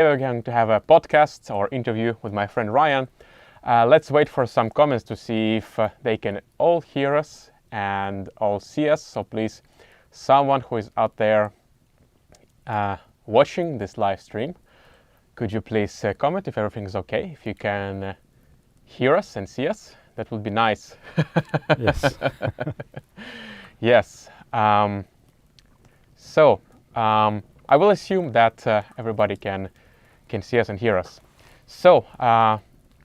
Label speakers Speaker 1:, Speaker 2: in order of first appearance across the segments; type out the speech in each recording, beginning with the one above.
Speaker 1: We're going to have a podcast or interview with my friend Rayann. Let's wait for some comments to see if they can all hear us and all see us. So please, someone who is out there watching this live stream, could you please comment if everything is okay? If you can hear us and see us, that would be nice.
Speaker 2: Yes.
Speaker 1: Yes. I will assume that everybody can see us and hear us. So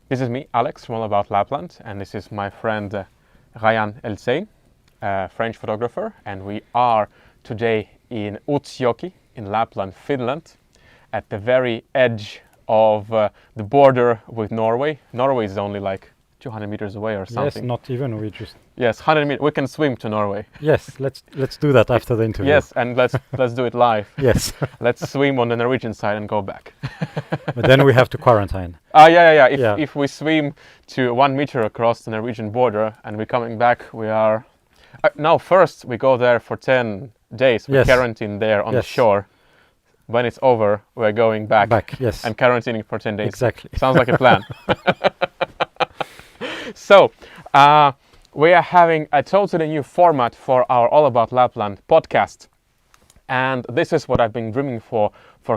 Speaker 1: this is me, Alex, from All About Lapland, and this is my friend Rayann Elzein, a French photographer, and we are today in Utsjoki in Lapland, Finland, at the very edge of the border with Norway. Norway is only like 200 meters away or something.
Speaker 2: Yes, not even. We just.
Speaker 1: Yes, 100 meters. We can swim to Norway.
Speaker 2: Yes, let's do that after the interview.
Speaker 1: Yes, and let's do it live.
Speaker 2: Yes.
Speaker 1: Let's swim on the Norwegian side and go back.
Speaker 2: But then we have to quarantine.
Speaker 1: Yeah. If we swim to 1 meter across the Norwegian border and we're coming back, we are. Now, first we go there for 10 days. We quarantine there on the shore. When it's over, we're going back.
Speaker 2: Yes.
Speaker 1: And quarantining for 10 days.
Speaker 2: Exactly.
Speaker 1: Sounds like a plan. So, we are having a totally new format for our All About Lapland podcast. And this is what I've been dreaming for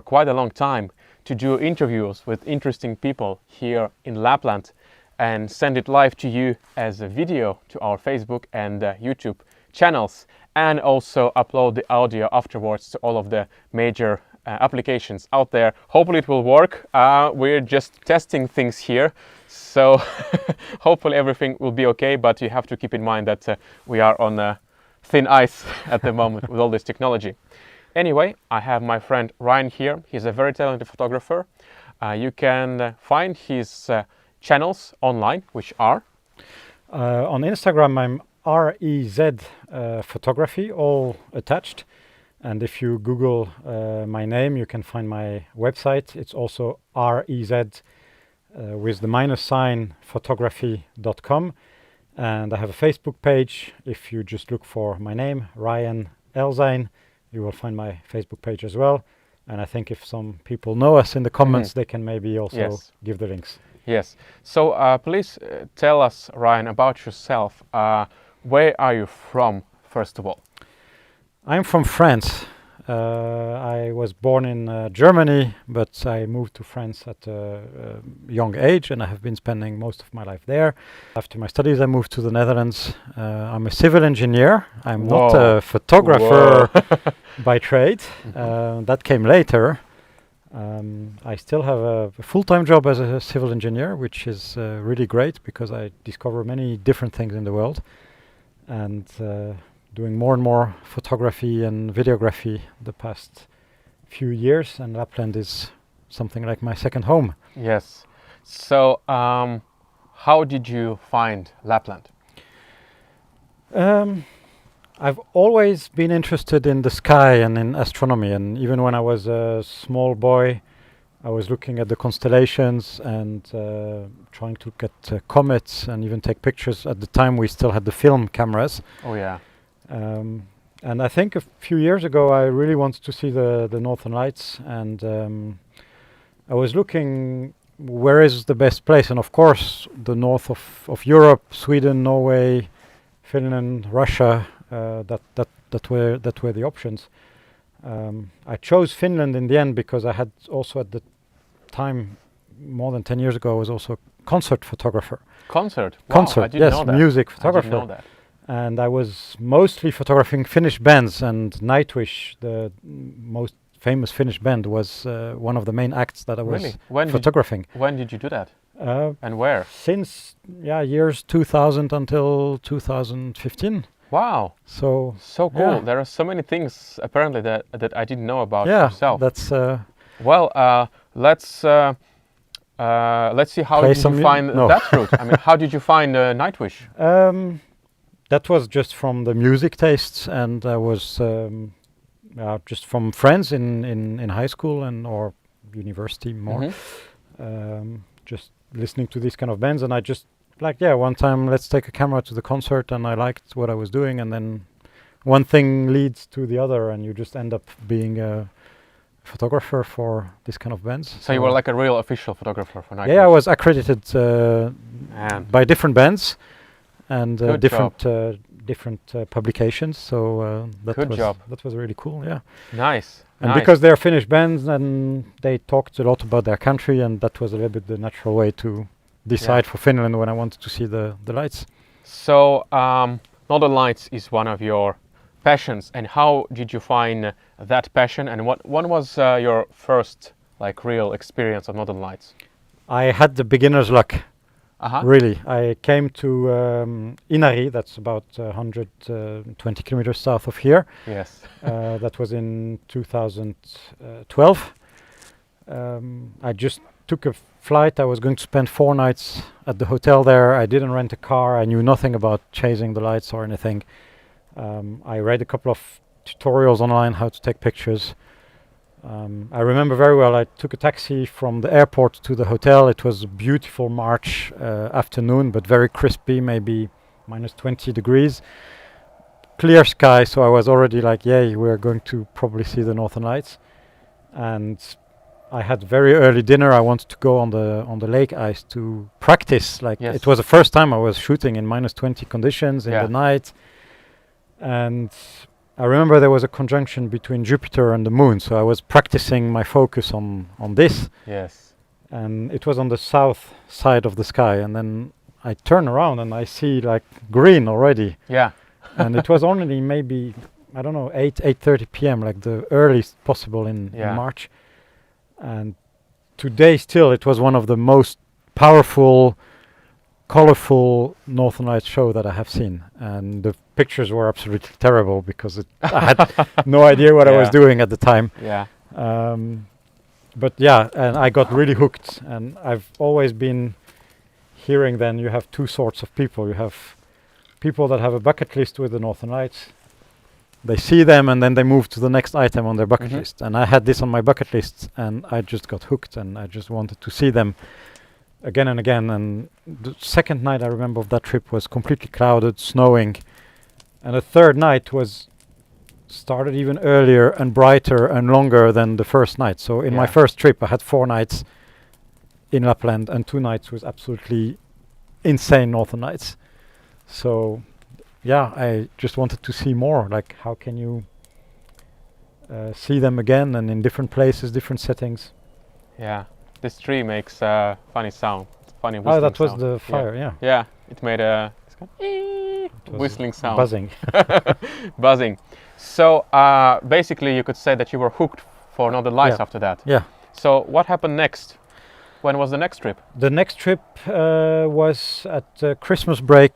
Speaker 1: quite a long time, to do interviews with interesting people here in Lapland and send it live to you as a video to our Facebook and YouTube channels, and also upload the audio afterwards to all of the major applications out there. Hopefully it will work. We're just testing things here, so hopefully everything will be okay, but you have to keep in mind that we are on thin ice at the moment with all this technology. Anyway, I have my friend Rayann here. He's a very talented photographer. You can find his channels online, which are?
Speaker 2: On Instagram, I'm REZ photography, all attached. And if you Google my name, you can find my website. It's also REZ with the -sign photography.com. And I have a Facebook page. If you just look for my name, Rayann Elzein, you will find my Facebook page as well. And I think if some people know us in the comments, they can maybe also give the links.
Speaker 1: Yes. So please tell us, Rayann, about yourself. Where are you from, first of all?
Speaker 2: I'm from France. I was born in Germany, but I moved to France at a young age, and I have been spending most of my life there. After my studies, I moved to the Netherlands. I'm a civil engineer. I'm not a photographer by trade. That came later. I still have a full-time job as a civil engineer, which is really great because I discover many different things in the world. And doing more and more photography and videography the past few years, and Lapland is something like my second home.
Speaker 1: Yes. So how did you find Lapland?
Speaker 2: I've always been interested in the sky and in astronomy, and even when I was a small boy, I was looking at the constellations and trying to look at comets and even take pictures. At the time we still had the film cameras.
Speaker 1: Oh yeah.
Speaker 2: And I think a few years ago I really wanted to see the Northern Lights, and I was looking where is the best place, and of course the north of Europe, Sweden, Norway, Finland, Russia, that were the options. I chose Finland in the end because I had also at the time, more than 10 years ago, I was also a concert photographer.
Speaker 1: Concert? Wow,
Speaker 2: concert,
Speaker 1: I didn't know that.
Speaker 2: Music photographer.
Speaker 1: I didn't know that.
Speaker 2: And I was mostly photographing Finnish bands, and Nightwish, the most famous Finnish band, was one of the main acts that I was photographing.
Speaker 1: When did you do that? And where?
Speaker 2: Since years 2000 until 2015.
Speaker 1: Wow! So cool.
Speaker 2: Yeah.
Speaker 1: There are so many things apparently that I didn't know about
Speaker 2: yeah,
Speaker 1: yourself.
Speaker 2: That's
Speaker 1: let's see how did you find that route. I mean, how did you find Nightwish?
Speaker 2: That was just from the music tastes, and I was just from friends in high school and or university more. Just listening to these kind of bands, and I just one time let's take a camera to the concert, and I liked what I was doing, and then one thing leads to the other, and you just end up being a photographer for this kind of bands.
Speaker 1: So you were like a real official photographer for night
Speaker 2: Yeah, I
Speaker 1: trips.
Speaker 2: was accredited
Speaker 1: Man.
Speaker 2: by different bands and
Speaker 1: Good
Speaker 2: different publications. So
Speaker 1: Good job.
Speaker 2: that was really cool. Yeah.
Speaker 1: Nice.
Speaker 2: And
Speaker 1: nice.
Speaker 2: because they're Finnish bands, and they talked a lot about their country, and that was a little bit the natural way to decide for Finland when I wanted to see the lights.
Speaker 1: So Northern Lights is one of your passions, and how did you find that passion, and what was your first like real experience of Northern Lights?
Speaker 2: I had the beginner's luck. Really, I came to Inari, that's about 120 kilometers south of here.
Speaker 1: Yes.
Speaker 2: That was in 2012. I just took a flight. I was going to spend 4 nights at the hotel there. I didn't rent a car. I knew nothing about chasing the lights or anything. I read a couple of tutorials online how to take pictures. I remember very well, I took a taxi from the airport to the hotel. It was a beautiful March afternoon, but very crispy, maybe minus 20 degrees. Clear sky, so I was already like, yay, we're going to probably see the Northern Lights. And I had very early dinner. I wanted to go on the lake ice to practice. Like it was the first time I was shooting in minus 20 conditions in the night. And I remember there was a conjunction between Jupiter and the moon, so I was practicing my focus on this.
Speaker 1: Yes.
Speaker 2: And it was on the south side of the sky, and then I turn around and I see like green already.
Speaker 1: Yeah.
Speaker 2: And it was only maybe, I don't know, 8:30 p.m., like the earliest possible in March. And today still it was one of the most powerful, colorful Northern Lights show that I have seen. And the pictures were absolutely terrible because I had no idea what I was doing at the time.
Speaker 1: Yeah.
Speaker 2: But yeah, and I got really hooked. And I've always been hearing then you have 2 sorts of people. You have people that have a bucket list with the Northern Lights. They see them and then they move to the next item on their bucket list. And I had this on my bucket list and I just got hooked and I just wanted to see them again and again. And the second night I remember of that trip was completely clouded, snowing. And the third night started even earlier and brighter and longer than the first night. So in my first trip I had 4 nights in Lapland and 2 nights with absolutely insane Northern Lights. So yeah, I just wanted to see more. Like how can you see them again and in different places, different settings.
Speaker 1: Yeah, this tree makes a funny sound, funny whistling sound.
Speaker 2: Oh, that was the fire, yeah.
Speaker 1: Yeah, it made a whistling sound.
Speaker 2: Buzzing.
Speaker 1: Buzzing. So basically you could say that you were hooked for Northern Lights after that.
Speaker 2: Yeah.
Speaker 1: So what happened next? When was the next trip?
Speaker 2: The next trip was at Christmas break,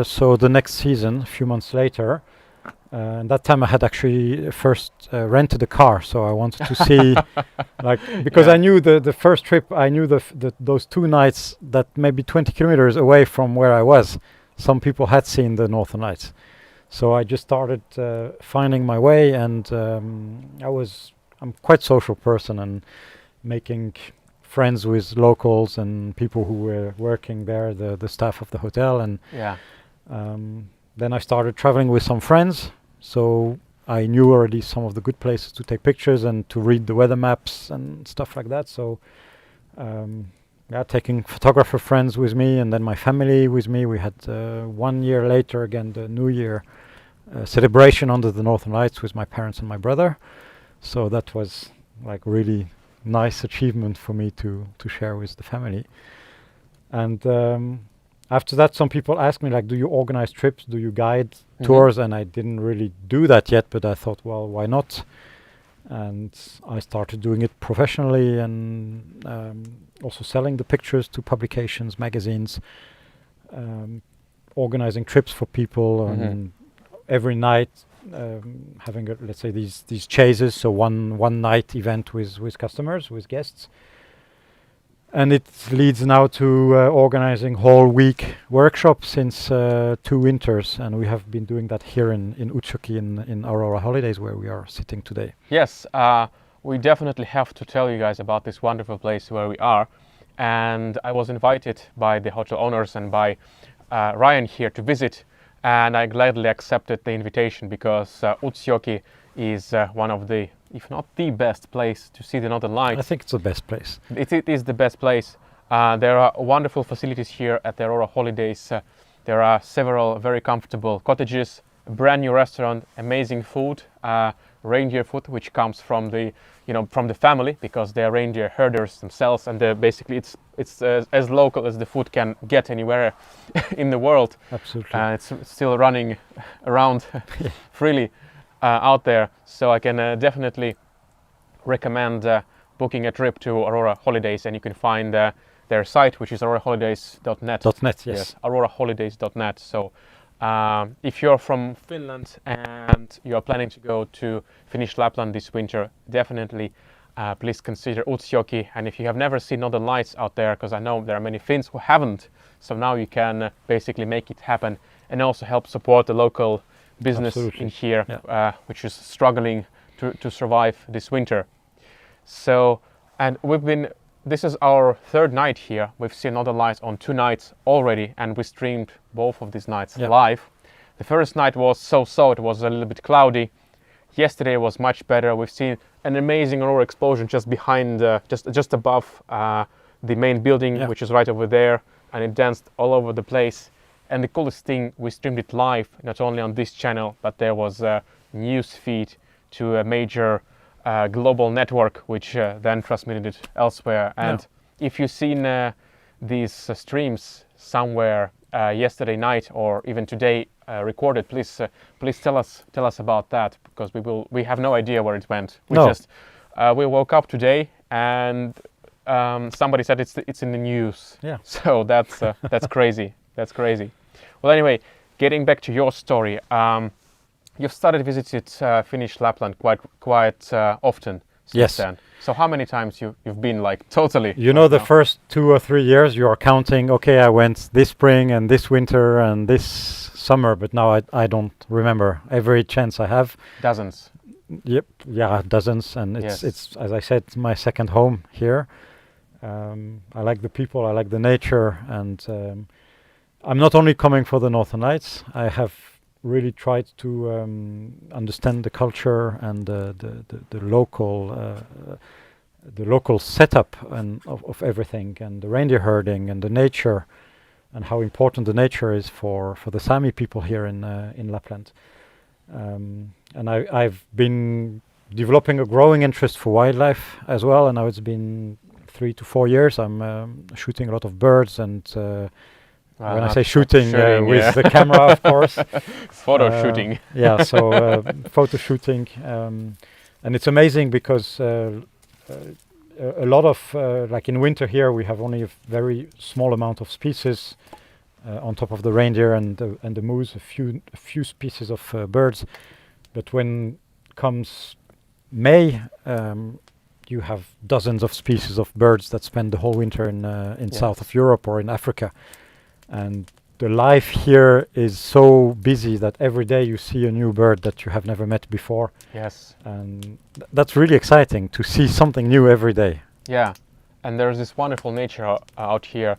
Speaker 2: so the next season, a few months later. And that time I had actually first rented a car, so I wanted to see, like, because I knew the first trip, I knew those 2 nights that maybe 20 kilometers away from where I was, some people had seen the Northern Lights. So I just started finding my way, and I'm quite social person and making friends with locals and people who were working there, the staff of the hotel, and then I started traveling with some friends, so I knew already some of the good places to take pictures and to read the weather maps and stuff like that. So taking photographer friends with me and then my family with me. We had 1 year later again the New Year celebration under the Northern Lights with my parents and my brother. So that was like really nice achievement for me to share with the family. And after that, some people asked me, like, do you organize trips? Do you guide tours? And I didn't really do that yet, but I thought, well, why not? And I started doing it professionally and also selling the pictures to publications, magazines, organizing trips for people, and every night having let's say these chases, so one night event with customers, with guests. And it leads now to organizing whole week workshops since 2 winters, and we have been doing that here in Utsjoki in Aurora holidays, where we are sitting today.
Speaker 1: Yes, we definitely have to tell you guys about this wonderful place where we are. And I was invited by the hotel owners and by Rayann here to visit, and I gladly accepted the invitation because Utsjoki is one of the if not the best place to see the Northern Lights.
Speaker 2: I think it's the best place.
Speaker 1: It is the best place. There are wonderful facilities here at the Aurora Holidays. There are several very comfortable cottages, a brand new restaurant, amazing food, reindeer food, which comes from the, from the family, because they are reindeer herders themselves, and basically it's as local as the food can get anywhere in the world.
Speaker 2: Absolutely.
Speaker 1: It's still running around freely out there, so I can definitely recommend booking a trip to Aurora Holidays, and you can find their site, which is auroraholidays.net.
Speaker 2: .net, yes.
Speaker 1: auroraholidays.net. So if you're from Finland and you're planning to go to Finnish Lapland this winter, definitely please consider Utsjoki. And if you have never seen Northern Lights out there, because I know there are many Finns who haven't, so now you can basically make it happen and also help support the local business in here, which is struggling to survive this winter. So, and this is our third night here. We've seen Northern Lights on 2 nights already, and we streamed both of these nights live. The first night was so-so, it was a little bit cloudy. Yesterday was much better. We've seen an amazing aurora explosion just behind, just above the main building, which is right over there, and it danced all over the place. And the coolest thing, we streamed it live, not only on this channel, but there was a news feed to a major global network, which then transmitted it elsewhere. And if you've seen these streams somewhere yesterday night or even today recorded, please tell us about that, because we have no idea where it went. We woke up today and somebody said it's in the news.
Speaker 2: Yeah.
Speaker 1: So that's crazy. That's crazy. Well, anyway, getting back to your story. You've started visited Finnish Lapland quite often since then. So how many times you've been, like, totally?
Speaker 2: The first 2 or 3 years you are counting, okay, I went this spring and this winter and this summer, but now I don't remember every chance I have.
Speaker 1: Dozens.
Speaker 2: Yep, yeah, dozens, and it's as I said, my second home here. I like the people, I like the nature, and I'm not only coming for the Northern Lights. I have really tried to understand the culture and the local setup and of everything, and the reindeer herding and the nature, and how important the nature is for the Sami people here in Lapland. And I've been developing a growing interest for wildlife as well, and now it's been 3 to 4 years. I'm shooting a lot of birds, and when I say shooting, with the camera, of course.
Speaker 1: Photo shooting.
Speaker 2: Yeah, so photo shooting. And it's amazing because a lot of, like in winter here, we have only a very small amount of species on top of the reindeer and the moose, a few species of birds. But when comes May, you have dozens of species of birds that spend the whole winter in south of Europe or in Africa. And the life here is so busy that every day you see a new bird that you have never met before.
Speaker 1: Yes.
Speaker 2: And that's really exciting to see something new every day.
Speaker 1: Yeah, and there's this wonderful nature out here.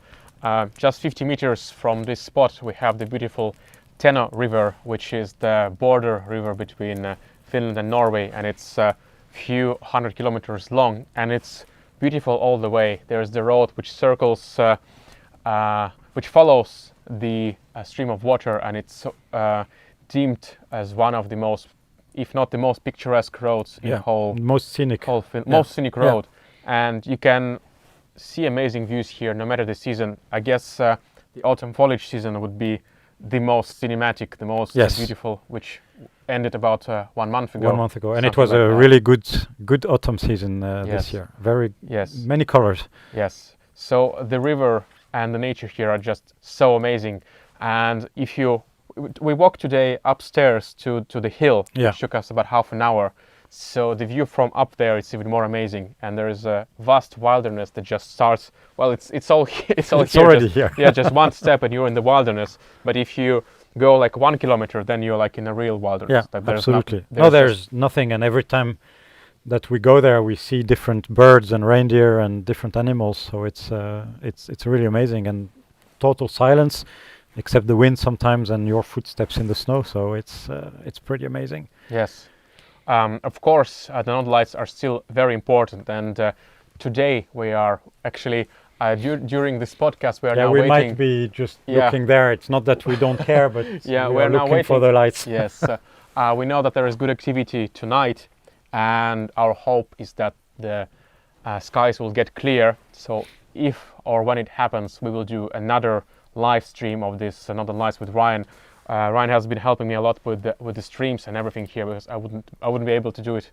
Speaker 1: Just 50 meters from this spot we have the beautiful Teno River, which is the border river between Finland and Norway, and it's a few 100 kilometers long, and it's beautiful all the way. There's the road which circles, which follows the stream of water, and it's deemed as one of the most, if not the most picturesque roads in the whole,
Speaker 2: most scenic
Speaker 1: road. And you can see amazing views here no matter the season. I guess the autumn foliage season would be the most cinematic, the most beautiful, which ended about 1 month ago.
Speaker 2: 1 month ago, and it was a really good autumn season this year. Very many colors.
Speaker 1: Yes. So the river and the nature here are just so amazing. And we walked today upstairs to the hill. It took us about half an hour. So the view from up there is even more amazing, and there is a vast wilderness that just starts. Well, it's all it's
Speaker 2: already here.
Speaker 1: Yeah, just one step and you're in the wilderness. But if you go like 1 kilometer, then you're like in a real wilderness.
Speaker 2: Yeah, absolutely. There's nothing, and every time that we go there, we see different birds and reindeer and different animals. So it's really amazing, and total silence, except the wind sometimes and your footsteps in the snow. So it's pretty amazing.
Speaker 1: Yes. Of course, the northern lights are still very important, and today we are actually during this podcast we are now
Speaker 2: we
Speaker 1: waiting.
Speaker 2: might be just looking there. It's not that we don't care, but
Speaker 1: yeah,
Speaker 2: we are
Speaker 1: now
Speaker 2: looking
Speaker 1: waiting
Speaker 2: for the lights.
Speaker 1: Yes, we know that there is good activity tonight, and our hope is that the skies will get clear. So if or when it happens, we will do another live stream of this Northern Lights with Rayann. Rayann has been helping me a lot with the streams and everything here, because I wouldn't be able to do it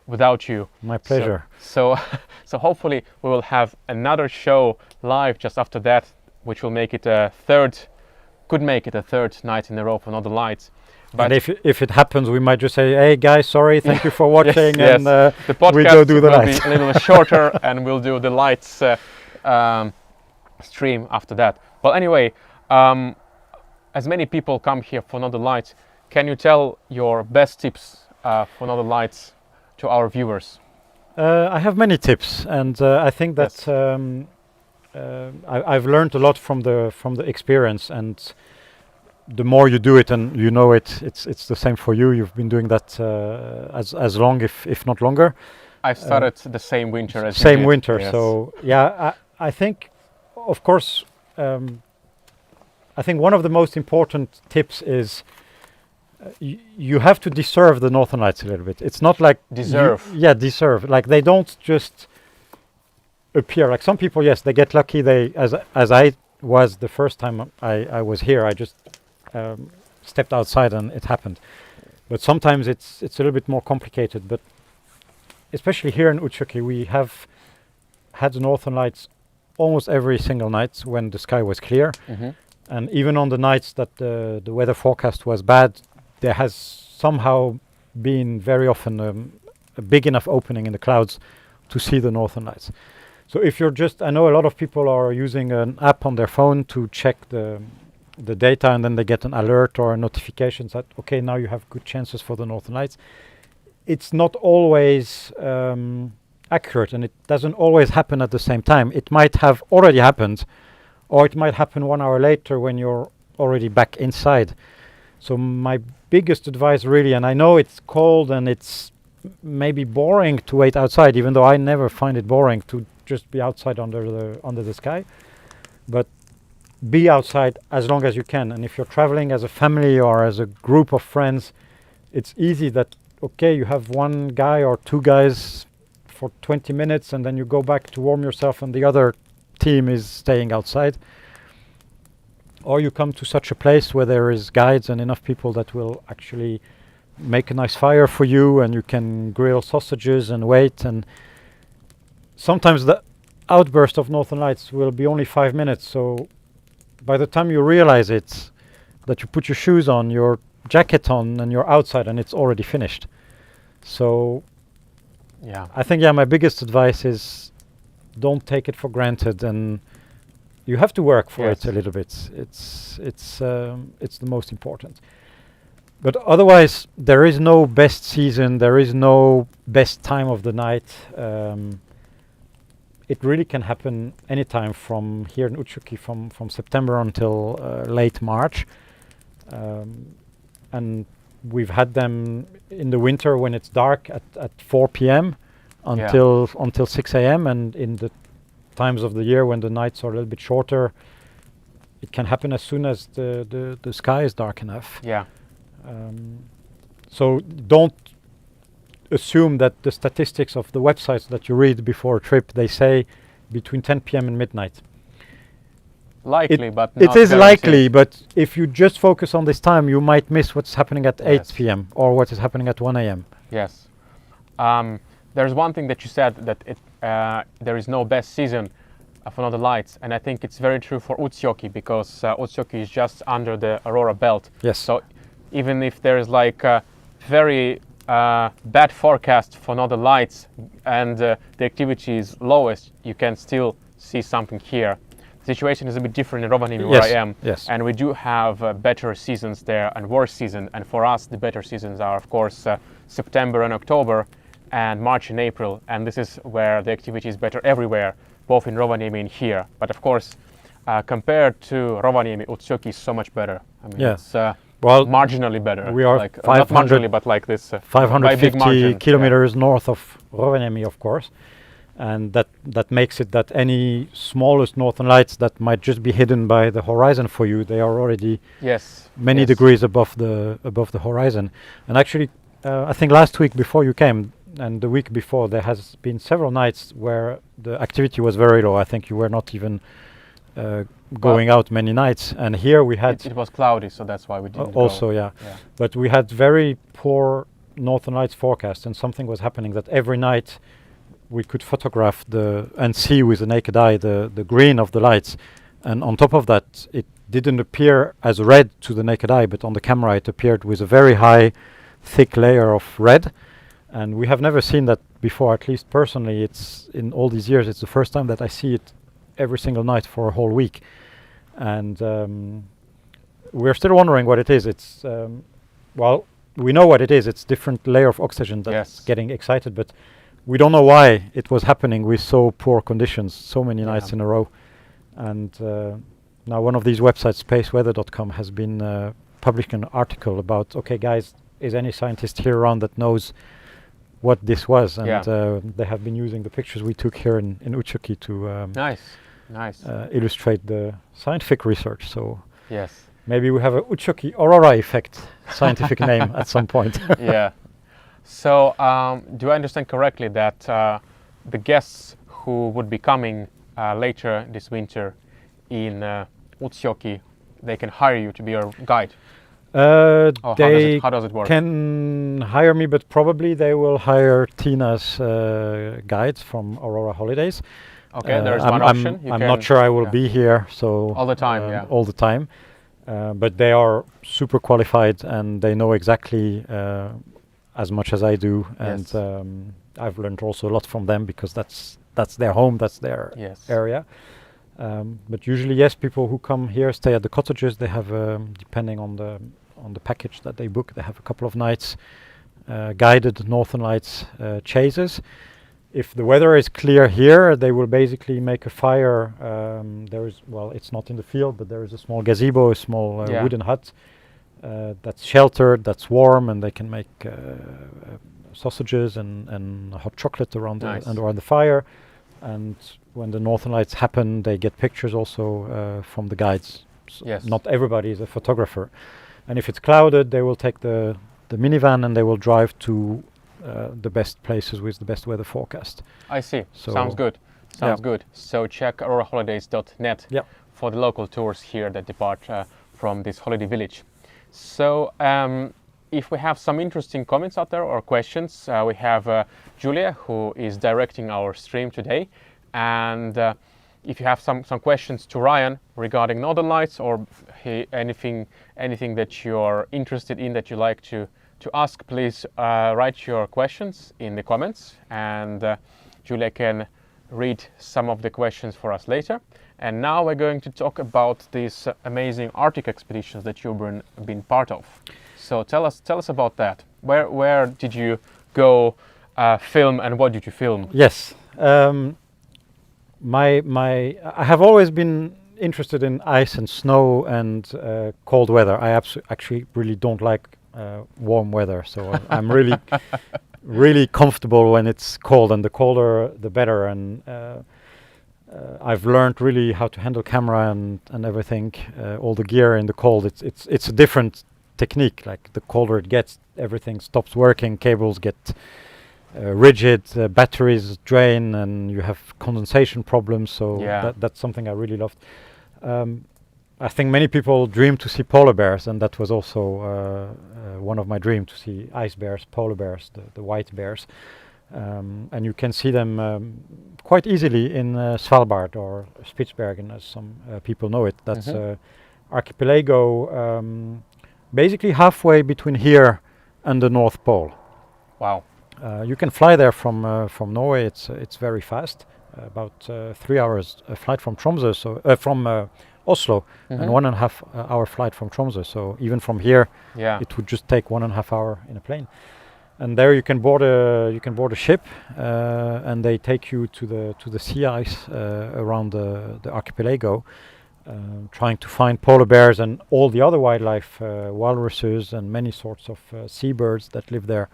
Speaker 1: without you.
Speaker 2: My pleasure.
Speaker 1: So hopefully we will have another show live just after that, which will make it a third night in a row for Northern Lights. But
Speaker 2: and if it happens, we might just say, "Hey guys, sorry, thank you for watching,"
Speaker 1: yes,
Speaker 2: and
Speaker 1: the podcast
Speaker 2: we go do the
Speaker 1: will
Speaker 2: lights.
Speaker 1: be a little shorter, and we'll do the lights stream after that. Well, anyway, as many people come here for Northern Lights, can you tell your best tips for Northern Lights to our viewers?
Speaker 2: I have many tips, and I think that I've learned a lot from the experience, and the more you do it and you know it's the same for you. You've been doing that as long, if not longer.
Speaker 1: I've started the same winter as
Speaker 2: same
Speaker 1: you did.
Speaker 2: winter.
Speaker 1: Yes.
Speaker 2: So yeah, I think, of course, I think one of the most important tips is you have to deserve the Northern Lights a little bit. It's not like
Speaker 1: deserve.
Speaker 2: Deserve. Like they don't just appear. Like some people, yes, they get lucky. They as I was the first time I was here. I just stepped outside and it happened. But sometimes it's a little bit more complicated. But especially here in Utsjoki, we have had the Northern Lights almost every single night when the sky was clear.
Speaker 1: Mm-hmm.
Speaker 2: And even on the nights that the weather forecast was bad, there has somehow been very often a big enough opening in the clouds to see the Northern Lights. So if you're I know a lot of people are using an app on their phone to check the data, and then they get an alert or a notification that, okay, now you have good chances for the Northern Lights. It's not always accurate, and it doesn't always happen at the same time. It might have already happened, or it might happen 1 hour later when you're already back inside. So my biggest advice really, and I know it's cold and it's maybe boring to wait outside, even though I never find it boring to just be outside under the sky, but be outside as long as you can. And if you're traveling as a family or as a group of friends, it's easy that, okay, you have one guy or two guys for 20 minutes and then you go back to warm yourself and the other team is staying outside. Or you come to such a place where there is guides and enough people that will actually make a nice fire for you, and you can grill sausages and wait. And sometimes the outburst of Northern Lights will be only 5 minutes, so by the time you realize it, that you put your shoes on, your jacket on, and you're outside, and it's already finished. So
Speaker 1: yeah,
Speaker 2: I think my biggest advice is don't take it for granted, and you have to work for it a little bit. It's the most important. But otherwise, there is no best season. There is no best time of the night. It really can happen anytime from here in Utsjoki, from September until late March. And we've had them in the winter when it's dark at 4 p.m. until 6 a.m. And in the times of the year when the nights are a little bit shorter, it can happen as soon as the sky is dark enough.
Speaker 1: Yeah.
Speaker 2: So don't assume that the statistics of the websites that you read before a trip, they say between 10 p.m. and midnight.
Speaker 1: Likely, but
Speaker 2: it
Speaker 1: not
Speaker 2: is
Speaker 1: guaranteed.
Speaker 2: likely, but if you just focus on this time, you might miss what's happening at 8 p.m. or what is happening at 1 a.m.
Speaker 1: Yes. There's one thing that you said, that there is no best season for Northern Lights, and I think it's very true for Utsjoki, because Utsjoki is just under the Aurora belt.
Speaker 2: Yes.
Speaker 1: So even if there is like a very bad forecast for Northern Lights and the activity is lowest, you can still see something here. The situation is a bit different in Rovaniemi, where I am.
Speaker 2: Yes.
Speaker 1: And we do have better seasons there and worse season. And for us, the better seasons are, of course, September and October, and March and April. And this is where the activity is better everywhere, both in Rovaniemi and here. But of course, compared to Rovaniemi, Utsjoki is so much better. I mean, it's
Speaker 2: Well,
Speaker 1: marginally better.
Speaker 2: we are
Speaker 1: like, not
Speaker 2: 500
Speaker 1: marginally, but like this. By big
Speaker 2: 550
Speaker 1: margin.
Speaker 2: kilometers north of Rovaniemi, of course, and that makes it that any smallest northern lights that might just be hidden by the horizon for you, they are already
Speaker 1: Yes.
Speaker 2: many
Speaker 1: yes.
Speaker 2: degrees above the horizon. And actually, I think last week before you came and the week before, there has been several nights where the activity was very low. I think you were not even going out many nights, and here we had
Speaker 1: It was cloudy, so that's why we didn't go.
Speaker 2: also yeah. But we had very poor northern lights forecast, and something was happening that every night we could photograph and see with the naked eye the green of the lights, and on top of that it didn't appear as red to the naked eye, but on the camera it appeared with a very high thick layer of red, and we have never seen that before. At least personally, it's in all these years, it's the first time that I see it every single night for a whole week. And we're still wondering what it is. It's well, we know what it is. It's different layer of oxygen that's getting excited, but we don't know why it was happening with so poor conditions so many nights in a row. And now one of these websites, spaceweather.com, has been publishing an article about, okay guys, is any scientist here around that knows what this was? And they have been using the pictures we took here in Utsjoki to
Speaker 1: Nice.
Speaker 2: Illustrate the scientific research. So
Speaker 1: Yes.
Speaker 2: maybe we have a Utsjoki Aurora effect scientific name at some point.
Speaker 1: Yeah. So do I understand correctly that the guests who would be coming later this winter in Utsjoki, they can hire you to be your guide?
Speaker 2: They
Speaker 1: how does it work?
Speaker 2: can hire me, but probably they will hire Tina's guides from Aurora Holidays.
Speaker 1: Okay, there's one option.
Speaker 2: I'm not sure I will be here, so
Speaker 1: all the time.
Speaker 2: all the time. But they are super qualified and they know exactly as much as I do, and I've learned also a lot from them because that's their home, that's their area. But usually, yes, people who come here stay at the cottages. They have, depending on the package that they book, they have a couple of nights guided Northern Lights chases. If the weather is clear here, they will basically make a fire. It's not in the field, but there is a small gazebo, a small wooden hut that's sheltered, that's warm, and they can make sausages and hot chocolate around the fire. And when the Northern Lights happen, they get pictures also from the guides. Not everybody is a photographer. And if it's clouded, they will take the minivan and they will drive to the best places with the best weather forecast.
Speaker 1: I see. So sounds good. Sounds good. So check auroraholidays.net for the local tours here that depart from this holiday village. So if we have some interesting comments out there or questions, we have Julia, who is directing our stream today. And if you have some questions to Rayann regarding Northern Lights or anything that you're interested in that you like to ask, please write your questions in the comments, and Julia can read some of the questions for us later. And now we're going to talk about these amazing Arctic expeditions that you've been part of. So tell us about that. Where did you go film, and what did you film?
Speaker 2: Yes, I have always been interested in ice and snow and cold weather. I actually really don't like warm weather, so I'm really comfortable when it's cold, and the colder the better. And I've learned really how to handle camera and everything, all the gear in the cold. It's a different technique. Like the colder it gets, everything stops working, cables get rigid, batteries drain, and you have condensation problems. So that's something I really loved. I think many people dream to see polar bears, and that was also one of my dreams, to see ice bears, polar bears, the white bears. And you can see them quite easily in Svalbard or Spitsbergen, as some people know it. That's archipelago, basically halfway between here and the North Pole.
Speaker 1: Wow.
Speaker 2: You can fly there from Norway. It's very fast, about 3 hours flight from Tromsø, from Oslo, and 1.5 hour flight from Tromsø. So even from here, it would just take 1.5 hour in a plane. And there you can board a ship, and they take you to the sea ice around the archipelago, trying to find polar bears and all the other wildlife, walruses and many sorts of seabirds that live there.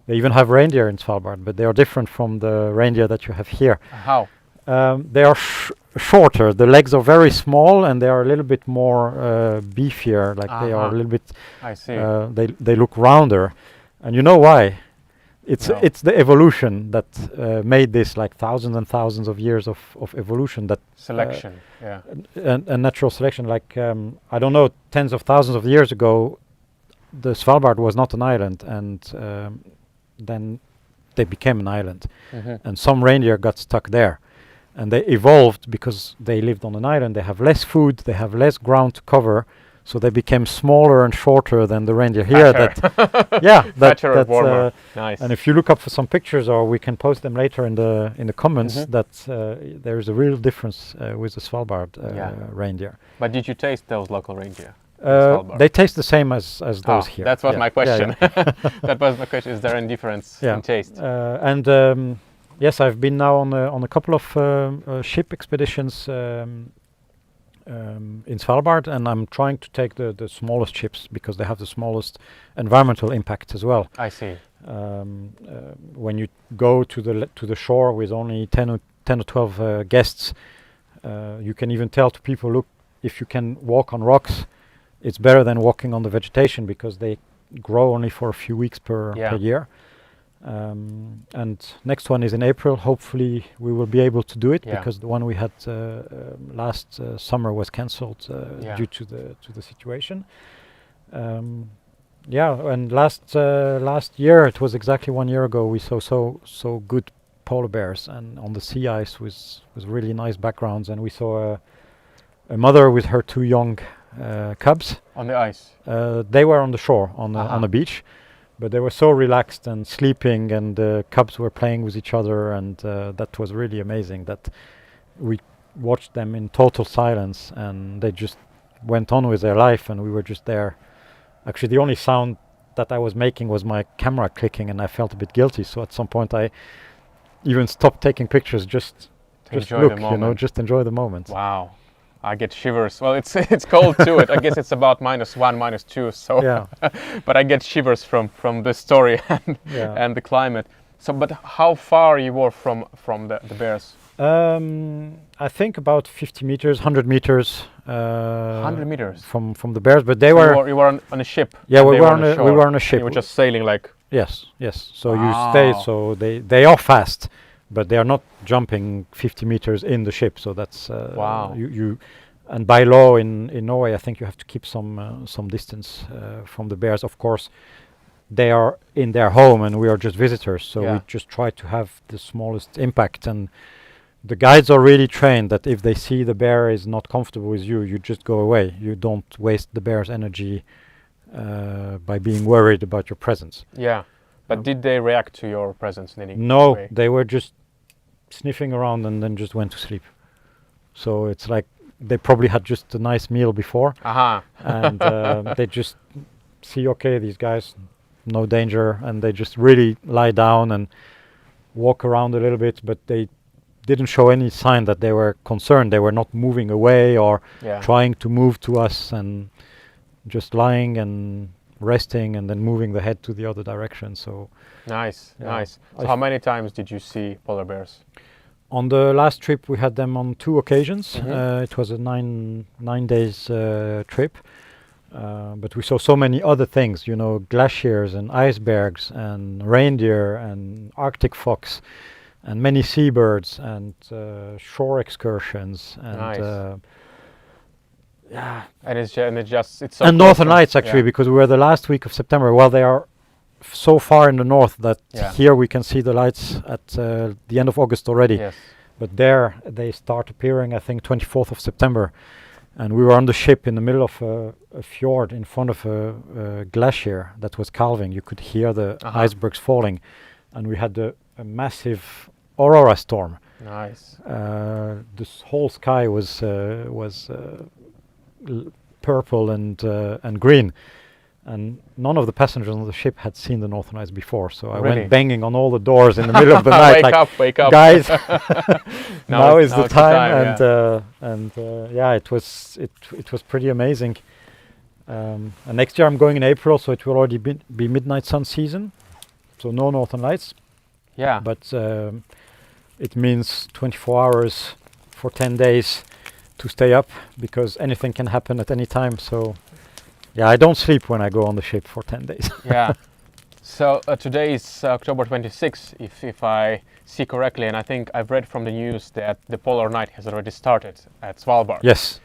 Speaker 2: They even have reindeer in Svalbard, but they are different from the reindeer that you have here.
Speaker 1: How?
Speaker 2: They are shorter. The legs are very small, and they are a little bit more beefier. Like they are a little bit.
Speaker 1: I see.
Speaker 2: They look rounder, and you know why? It's
Speaker 1: No.
Speaker 2: it's the evolution that made this, like thousands and thousands of years of evolution that
Speaker 1: Selection. Yeah.
Speaker 2: and natural selection. Like I don't know, tens of thousands of years ago, the Svalbard was not an island, and then they became an island, and some reindeer got stuck there, and they evolved because they lived on an island. They have less food, they have less ground to cover, so they became smaller and shorter than the reindeer here.
Speaker 1: Fatter and warmer. Nice.
Speaker 2: And if you look up for some pictures, or we can post them later in the comments, that there is a real difference with the Svalbard reindeer.
Speaker 1: But did you taste those local reindeer?
Speaker 2: They taste the same as those here.
Speaker 1: That was my question. That was my question. Is there any difference in taste?
Speaker 2: Yes, I've been now on a couple of ship expeditions in Svalbard, and I'm trying to take the smallest ships because they have the smallest environmental impact as well.
Speaker 1: I see.
Speaker 2: When you go to the shore with only 10 or 12 guests, you can even tell to people, look, if you can walk on rocks, it's better than walking on the vegetation because they grow only for a few weeks per year. And next one is in April. Hopefully we will be able to do it because the one we had last summer was cancelled due to the situation. And last year, it was exactly 1 year ago, we saw so good polar bears, and on the sea ice was really nice backgrounds, and we saw a mother with her 2 young cubs
Speaker 1: on the ice.
Speaker 2: They were on the shore on the beach, but they were so relaxed and sleeping, and the cubs were playing with each other, and that was really amazing that we watched them in total silence, and they just went on with their life, and we were just there. Actually, the only sound that I was making was my camera clicking, and I felt a bit guilty, so at some point I even stopped taking pictures just look, just enjoy the moment.
Speaker 1: Wow. I get shivers. Well, it's cold too. I guess it's about -1, -2. So, but I get shivers from the story and the climate. So, but how far you were from the bears?
Speaker 2: I think about 50 meters, 100 meters.
Speaker 1: 100 meters
Speaker 2: from the bears, but they
Speaker 1: you were on a ship.
Speaker 2: Yeah, we were on a ship.
Speaker 1: You were just sailing like.
Speaker 2: Yes. So you stay. So they are fast, but they are not jumping 50 meters in the ship. So that's
Speaker 1: wow.
Speaker 2: You and by law in Norway, I think you have to keep some distance from the bears. Of course, they are in their home, and we are just visitors. So we just try to have the smallest impact. And the guides are really trained that if they see the bear is not comfortable with you, you just go away. You don't waste the bear's energy by being worried about your presence.
Speaker 1: Yeah, but did they react to your presence in any way?
Speaker 2: No, they were just sniffing around and then just went to sleep. So it's like they probably had just a nice meal before, and they just see, okay, these guys, no danger, and they just really lie down and walk around a little bit, but they didn't show any sign that they were concerned. They were not moving away or trying to move to us, and just lying and resting and then moving the head to the other direction. So
Speaker 1: nice. So how many times did you see polar bears?
Speaker 2: On the last trip we had them on 2 occasions. It was a 9 days trip, but we saw so many other things, glaciers and icebergs and reindeer and Arctic fox and many seabirds and shore excursions and
Speaker 1: and
Speaker 2: Northern Lights actually, because we were the last week of September. Well, they are so far in the north that here we can see the lights at the end of August already.
Speaker 1: Yes.
Speaker 2: But there they start appearing, I think, 24th of September. And we were on the ship in the middle of a fjord in front of a glacier that was calving. You could hear the icebergs falling, and we had a massive Aurora storm.
Speaker 1: Nice.
Speaker 2: This whole sky was purple and green, and none of the passengers on the ship had seen the Northern Lights before. So I
Speaker 1: Really?
Speaker 2: wake banging on all the doors in the middle of the night,
Speaker 1: Wake
Speaker 2: like,
Speaker 1: up, wake up.
Speaker 2: guys, now is the
Speaker 1: it's
Speaker 2: time.
Speaker 1: yeah.
Speaker 2: Yeah, it was pretty amazing. And next year I'm going in April, so it will already be midnight sun season, so no Northern Lights.
Speaker 1: Yeah.
Speaker 2: But it means 24 hours for 10 days to stay up, because anything can happen at any time. So yeah, I don't sleep when I go on the ship for 10 days.
Speaker 1: Yeah. So today is October 26th, if I see correctly, and I think I've read from the news that the polar night has already started at Svalbard.
Speaker 2: Yes.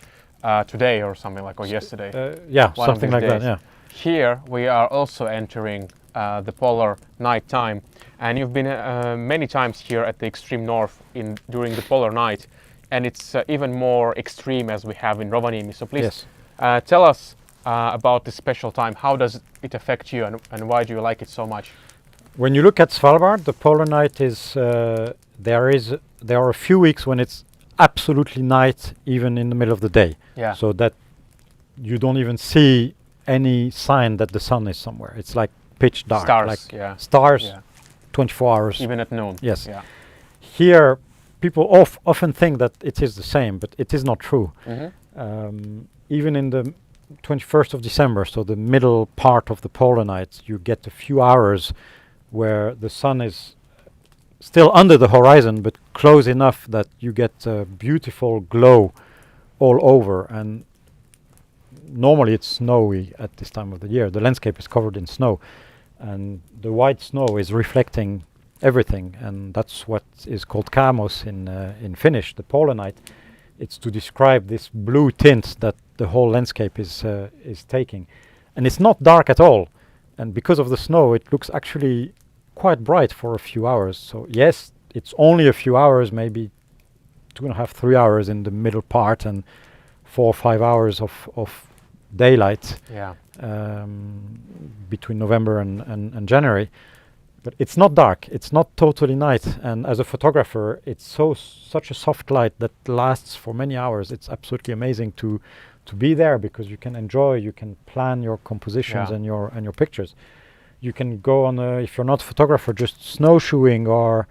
Speaker 1: Today or something like, or yesterday.
Speaker 2: Yeah,
Speaker 1: One of
Speaker 2: something
Speaker 1: these
Speaker 2: like that.
Speaker 1: days.
Speaker 2: Yeah.
Speaker 1: Here we are also entering the polar night time, and you've been many times here at the extreme north during the polar night, and it's even more extreme as we have in Rovaniemi. So please tell us about this special time. How does it affect you, and why do you like it so much?
Speaker 2: When you look at Svalbard, the polar night is there are a few weeks when it's absolutely night, even in the middle of the day.
Speaker 1: Yeah.
Speaker 2: So that you don't even see any sign that the sun is somewhere. It's like pitch dark.
Speaker 1: Stars.
Speaker 2: Like
Speaker 1: Yeah.
Speaker 2: stars,
Speaker 1: Yeah.
Speaker 2: 24 hours.
Speaker 1: Even at noon.
Speaker 2: Yes.
Speaker 1: Yeah.
Speaker 2: Here, people often think that it is the same, but it is not true.
Speaker 1: Mm-hmm.
Speaker 2: Even in the 21st of December, so the middle part of the polar night, you get a few hours where the sun is still under the horizon, but close enough that you get a beautiful glow all over. And normally it's snowy at this time of the year. The landscape is covered in snow, and the white snow is reflecting everything, and that's what is called kamos in Finnish, the polar night. It's to describe this blue tint that the whole landscape is taking, and it's not dark at all. And because of the snow, it looks actually quite bright for a few hours. So yes, it's only a few hours, maybe 2.5, 3 hours in the middle part, and 4 or 5 hours of daylight.
Speaker 1: Yeah.
Speaker 2: Between November and January. But it's not dark, it's not totally night, and as a photographer it's such a soft light that lasts for many hours. It's absolutely amazing to be there, because you can enjoy, you can plan your compositions and your pictures. You can go on if you're not a photographer, just snowshoeing or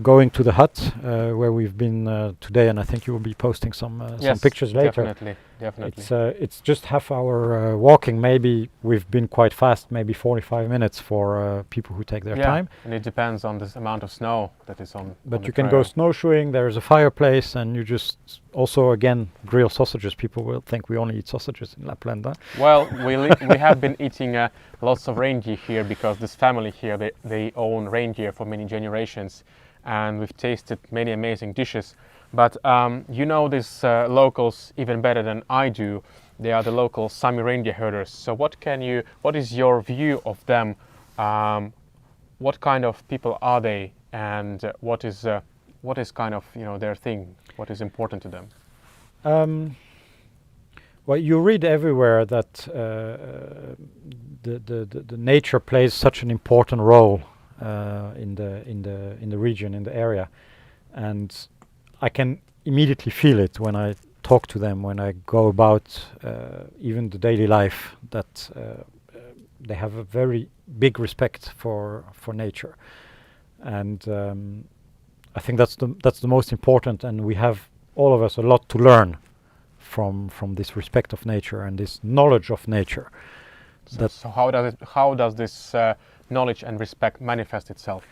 Speaker 2: going to the hut where we've been today, and I think you will be posting some pictures later.
Speaker 1: Definitely.
Speaker 2: It's just half hour walking. Maybe we've been quite fast, maybe 45 minutes for people who take their time.
Speaker 1: And it depends on the amount of snow that is on.
Speaker 2: But you can go snowshoeing. There's a fireplace, and you just also again grill sausages. People will think we only eat sausages in Lapland. Huh?
Speaker 1: Well, we have been eating lots of reindeer here, because this family here they own reindeer for many generations. And we've tasted many amazing dishes. But you know these locals even better than I do. They are the local Sami reindeer herders. So what is your view of them? What kind of people are they, and what is kind of their thing? What is important to them?
Speaker 2: Well, you read everywhere that the nature plays such an important role in the region, in the area, and I can immediately feel it when I talk to them, when I go about even the daily life, that they have a very big respect for nature, and I think that's the most important, and we have, all of us, a lot to learn from this respect of nature and this knowledge of nature.
Speaker 1: So how does this knowledge and respect manifest itself?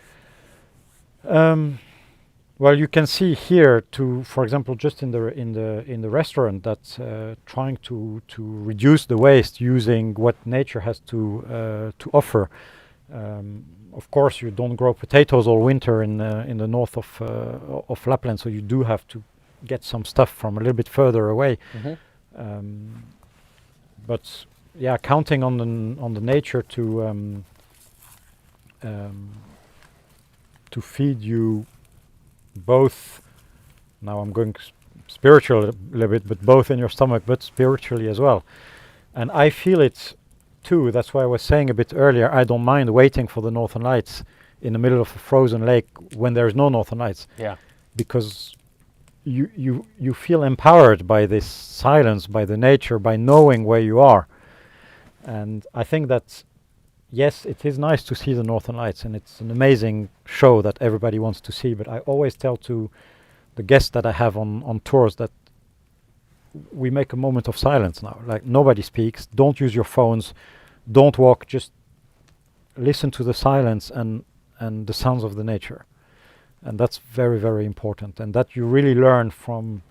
Speaker 2: Well, you can see here, for example, just in the restaurant, that's trying to reduce the waste using what nature has to offer. Of course, you don't grow potatoes all winter in the north of Lapland, so you do have to get some stuff from a little bit further away. Mm-hmm. But yeah, counting on the nature to feed you both. Now I'm going spiritual a little bit, but both in your stomach, but spiritually as well. And I feel it too. That's why I was saying a bit earlier, I don't mind waiting for the Northern Lights in the middle of a frozen lake when there's no Northern Lights. Yeah. Because you feel empowered by this silence, by the nature, by knowing where you are. And I think that, yes, it is nice to see the Northern Lights, and it's an amazing show that everybody wants to see. But I always tell to the guests that I have on tours that we make a moment of silence now. Like, nobody speaks. Don't use your phones. Don't walk. Just listen to the silence and the sounds of the nature. And that's very, very important. And that you really learn from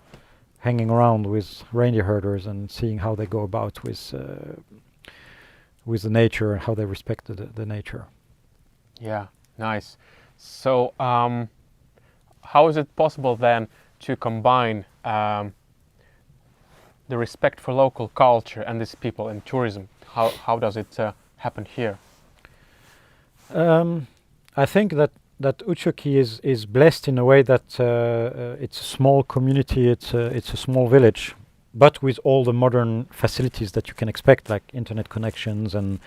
Speaker 2: hanging around with reindeer herders and seeing how they go about with the nature and how they respect the nature.
Speaker 1: Yeah, nice. So how is it possible then to combine the respect for local culture and these people and tourism? How does it happen here?
Speaker 2: I think that Utsjoki is blessed in a way that it's a small community, it's a small village, but with all the modern facilities that you can expect, like internet connections and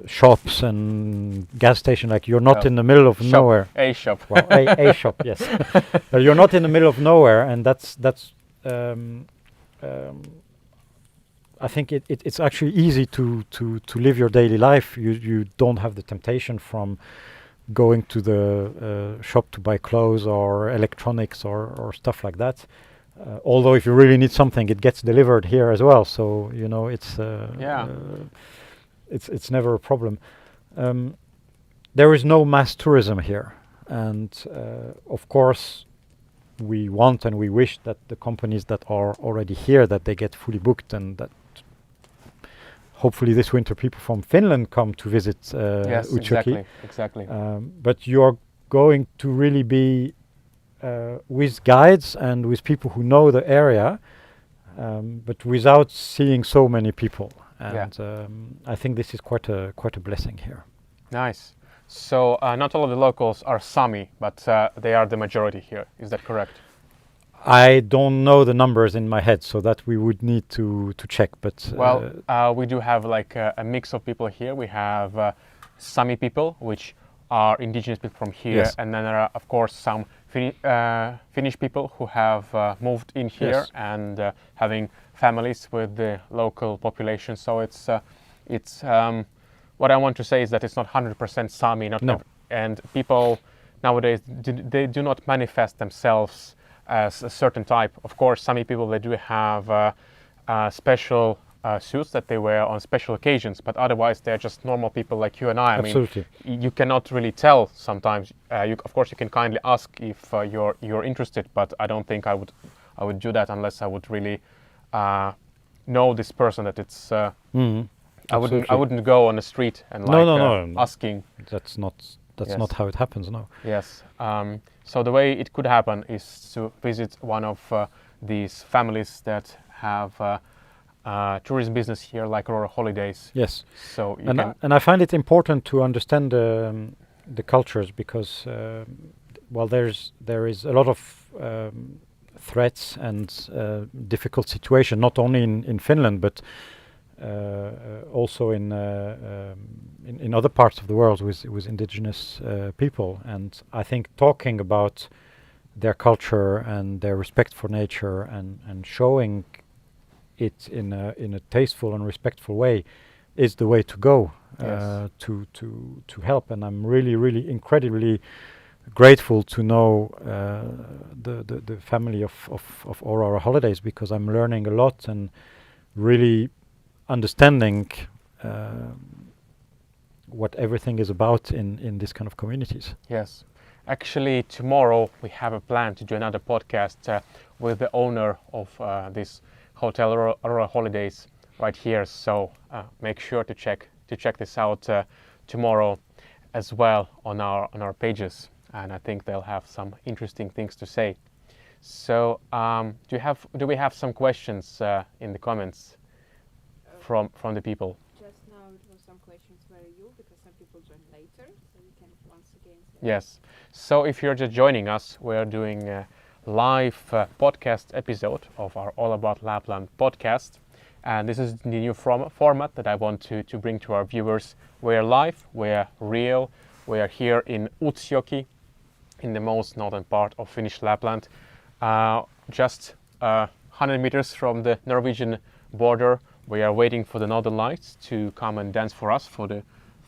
Speaker 2: shops and gas station. Like, you're not in the middle of nowhere.
Speaker 1: A shop.
Speaker 2: Well, a shop, yes. You're not in the middle of nowhere, and that's I think it's actually easy to live your daily life. You don't have the temptation from going to the shop to buy clothes or electronics or stuff like that. Although if you really need something, it gets delivered here as well. So it's never a problem. There is no mass tourism here, and of course we want and we wish that the companies that are already here, that they get fully booked, and that hopefully this winter people from Finland come to visit
Speaker 1: Yes,
Speaker 2: Utsjoki.
Speaker 1: exactly.
Speaker 2: But you're going to really be with guides and with people who know the area, but without seeing so many people. And I think this is quite a blessing here.
Speaker 1: Nice. So not all of the locals are Sami, but they are the majority here. Is that correct?
Speaker 2: I don't know the numbers in my head, so that we would need to check. But
Speaker 1: we do have like a mix of people here. We have Sami people, which are indigenous people from here,
Speaker 2: yes.
Speaker 1: And then there are, of course, some Finnish people who have moved in here,
Speaker 2: yes.
Speaker 1: And having families with the local population. So it's what I want to say is that it's not 100% Sami, and people nowadays they do not manifest themselves as a certain type. Of course, Sami people, they do have special suits that they wear on special occasions, but otherwise they're just normal people like you and I.
Speaker 2: Absolutely.
Speaker 1: I mean, you cannot really tell sometimes. Of course, you can kindly ask if you're interested, but I don't think I would do that unless I would really know this person. That it's. I wouldn't go on the street and asking.
Speaker 2: That's not how it happens. No.
Speaker 1: Yes. So the way it could happen is to visit one of these families that have tourism business here, like Aurora Holidays.
Speaker 2: Yes.
Speaker 1: So
Speaker 2: and I find it important to understand the cultures, because there is a lot of threats and difficult situation, not only in Finland, but also in other parts of the world with indigenous people. And I think talking about their culture and their respect for nature and showing it in a tasteful and respectful way is the way to go.
Speaker 1: Yes.
Speaker 2: To help. And I'm really incredibly grateful to know the family of Aurora Holidays, because I'm learning a lot and really understanding what everything is about in this kind of communities.
Speaker 1: Yes. Actually, tomorrow we have a plan to do another podcast with the owner of this hotel, Aurora Holidays, right here. So make sure to check this out tomorrow as well on our pages, and I think they'll have some interesting things to say. So do we have some questions in the comments from the people?
Speaker 3: Just now it was some questions for you, because some people joined later, so you can once again say.
Speaker 1: Yes. So if you're just joining us, we're doing a live podcast episode of our All About Lapland podcast, and this is the new format that I want to bring to our viewers. We're live, we're real, we're here in Utsjoki, in the most northern part of Finnish Lapland, just 100 meters from the Norwegian border, We are waiting for the Northern Lights to come and dance for us for the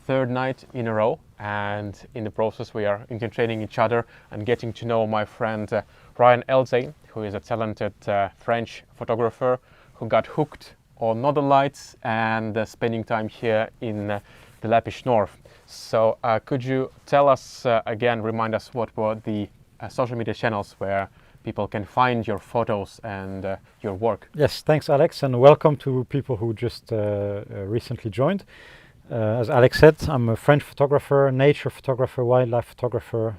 Speaker 1: third night in a row, and in the process we are entertaining each other and getting to know my friend Rayann Elzein, who is a talented French photographer who got hooked on Northern Lights and spending time here in the Lappish North. So could you tell us again, remind us what were the social media channels where people can find your photos and your work?
Speaker 2: Yes, thanks Alex, and welcome to people who just recently joined. As Alex said, I'm a French photographer, nature photographer, wildlife photographer,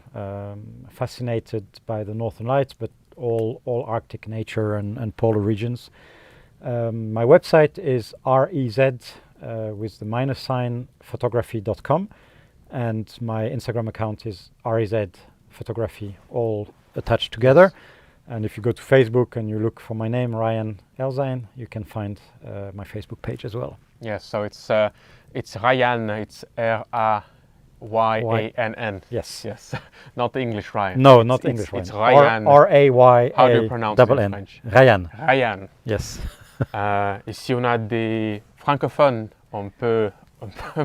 Speaker 2: fascinated by the Northern Lights, but all Arctic nature and polar regions. My website is rez with the minus sign photography.com, and my Instagram account is rez photography, all attached together. And if you go to Facebook and you look for my name, Rayann Elzein, you can find my Facebook page as well.
Speaker 1: Yes, so it's Rayann, it's Rayann.
Speaker 2: Yes.
Speaker 1: Yes, not the English Ryan.
Speaker 2: No, not English Ryan.
Speaker 1: It's Rayann.
Speaker 2: R-A-Y-A.
Speaker 1: How do you pronounce it in French?
Speaker 2: Rayann.
Speaker 1: Rayann.
Speaker 2: Yes.
Speaker 1: Et si on a des francophones, on peut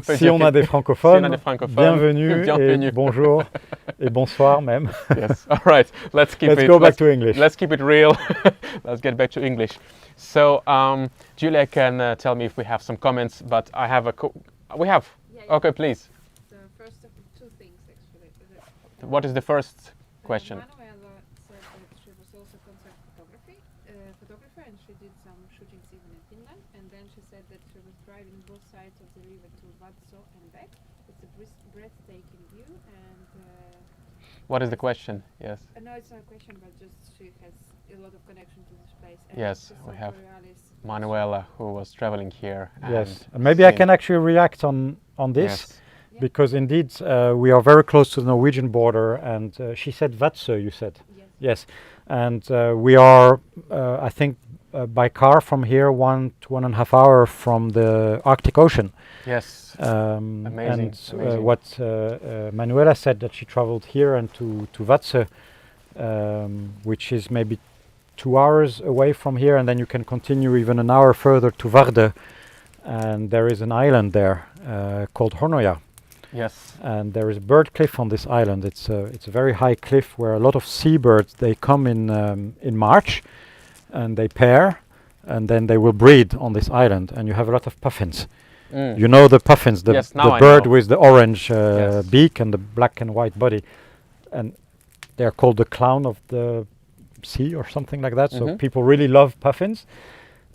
Speaker 2: Si on a des francophones,
Speaker 1: si on a des francophones,
Speaker 2: bienvenue,
Speaker 1: bienvenue.
Speaker 2: et bonjour et bonsoir même.
Speaker 1: Yes, all right. Let's
Speaker 2: go back to English.
Speaker 1: Let's keep it real. Let's get back to English. So, Julia can tell me if we have some comments, but I have we have.
Speaker 3: Yeah, yeah.
Speaker 1: Okay, please.
Speaker 3: The first of two things actually.
Speaker 1: What is the first question?
Speaker 3: Manuela said that she was also concert photographer, and she did some shootings even in Finland. And then she said that she was driving both sides of the river to Utsjoki and back. It's a breathtaking view. And
Speaker 1: What is the question? Yes.
Speaker 3: no, it's not a question, but just she has a lot of connection to this place. And
Speaker 1: Yes,
Speaker 3: the
Speaker 1: we have
Speaker 3: Auroras.
Speaker 1: Manuela, who was traveling here.
Speaker 2: Yes, and maybe I can actually react on this.
Speaker 1: Yes.
Speaker 3: Yeah.
Speaker 2: Because indeed we are very close to the Norwegian border, and she said Vadsø, you said?
Speaker 3: Yes.
Speaker 2: Yes, and we are, I think, by car from here 1 to 1.5 hours from the Arctic Ocean.
Speaker 1: Yes.
Speaker 2: And
Speaker 1: amazing.
Speaker 2: what Manuela said, that she traveled here and to Vadsø, which is maybe 2 hours away from here, and then you can continue even an hour further to Vardø, and there is an island there called Hornoya.
Speaker 1: Yes.
Speaker 2: And there is a bird cliff on this island. It's a very high cliff where a lot of seabirds, they come in March, and they pair, and then they will breed on this island. And you have a lot of puffins.
Speaker 1: Mm.
Speaker 2: You know the puffins, the
Speaker 1: Yes, now I
Speaker 2: bird
Speaker 1: know.
Speaker 2: with the orange
Speaker 1: Yes.
Speaker 2: beak and the black and white body, and they're called the clown of the sea or something like that. So
Speaker 1: Mhm.
Speaker 2: people really love puffins.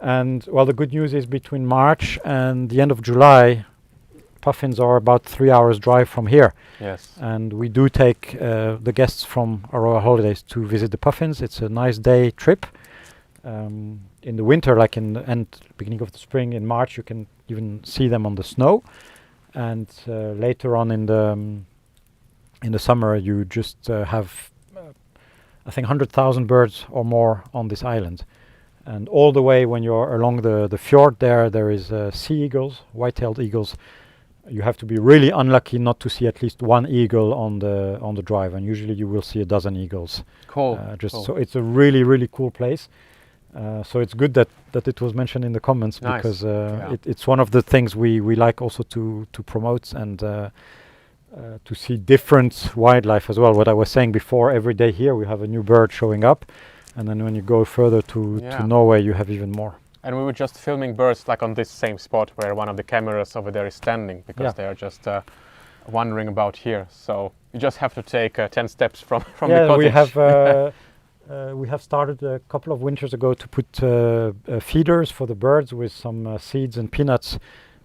Speaker 2: And well, the good news is between March and the end of July, puffins are about 3 hours drive from here,
Speaker 1: Yes.
Speaker 2: and we do take the guests from Aurora holidays to visit the puffins. It's a nice day trip. In the winter, like in the beginning of the spring, in March, you can even see them on the snow, and later on in the summer, you just have I think 100,000 birds or more on this island. And all the way when you're along the fjord there is sea eagles, white-tailed eagles. You have to be really unlucky not to see at least one eagle on the drive, and usually you will see a dozen eagles.
Speaker 1: Cool.
Speaker 2: Cool. So it's a really cool place. So it's good that it was mentioned in the comments.
Speaker 1: Nice.
Speaker 2: Because
Speaker 1: Yeah.
Speaker 2: it's one of the things we like also to promote, and to see different wildlife as well. What I was saying before, every day here we have a new bird showing up, and then when you go further to Norway, you have even more.
Speaker 1: And we were just filming birds like on this same spot where one of the cameras over there is standing, because they are just wandering about here. So you just have to take 10 steps from the cottage.
Speaker 2: We have started a couple of winters ago to put feeders for the birds with some seeds and peanuts,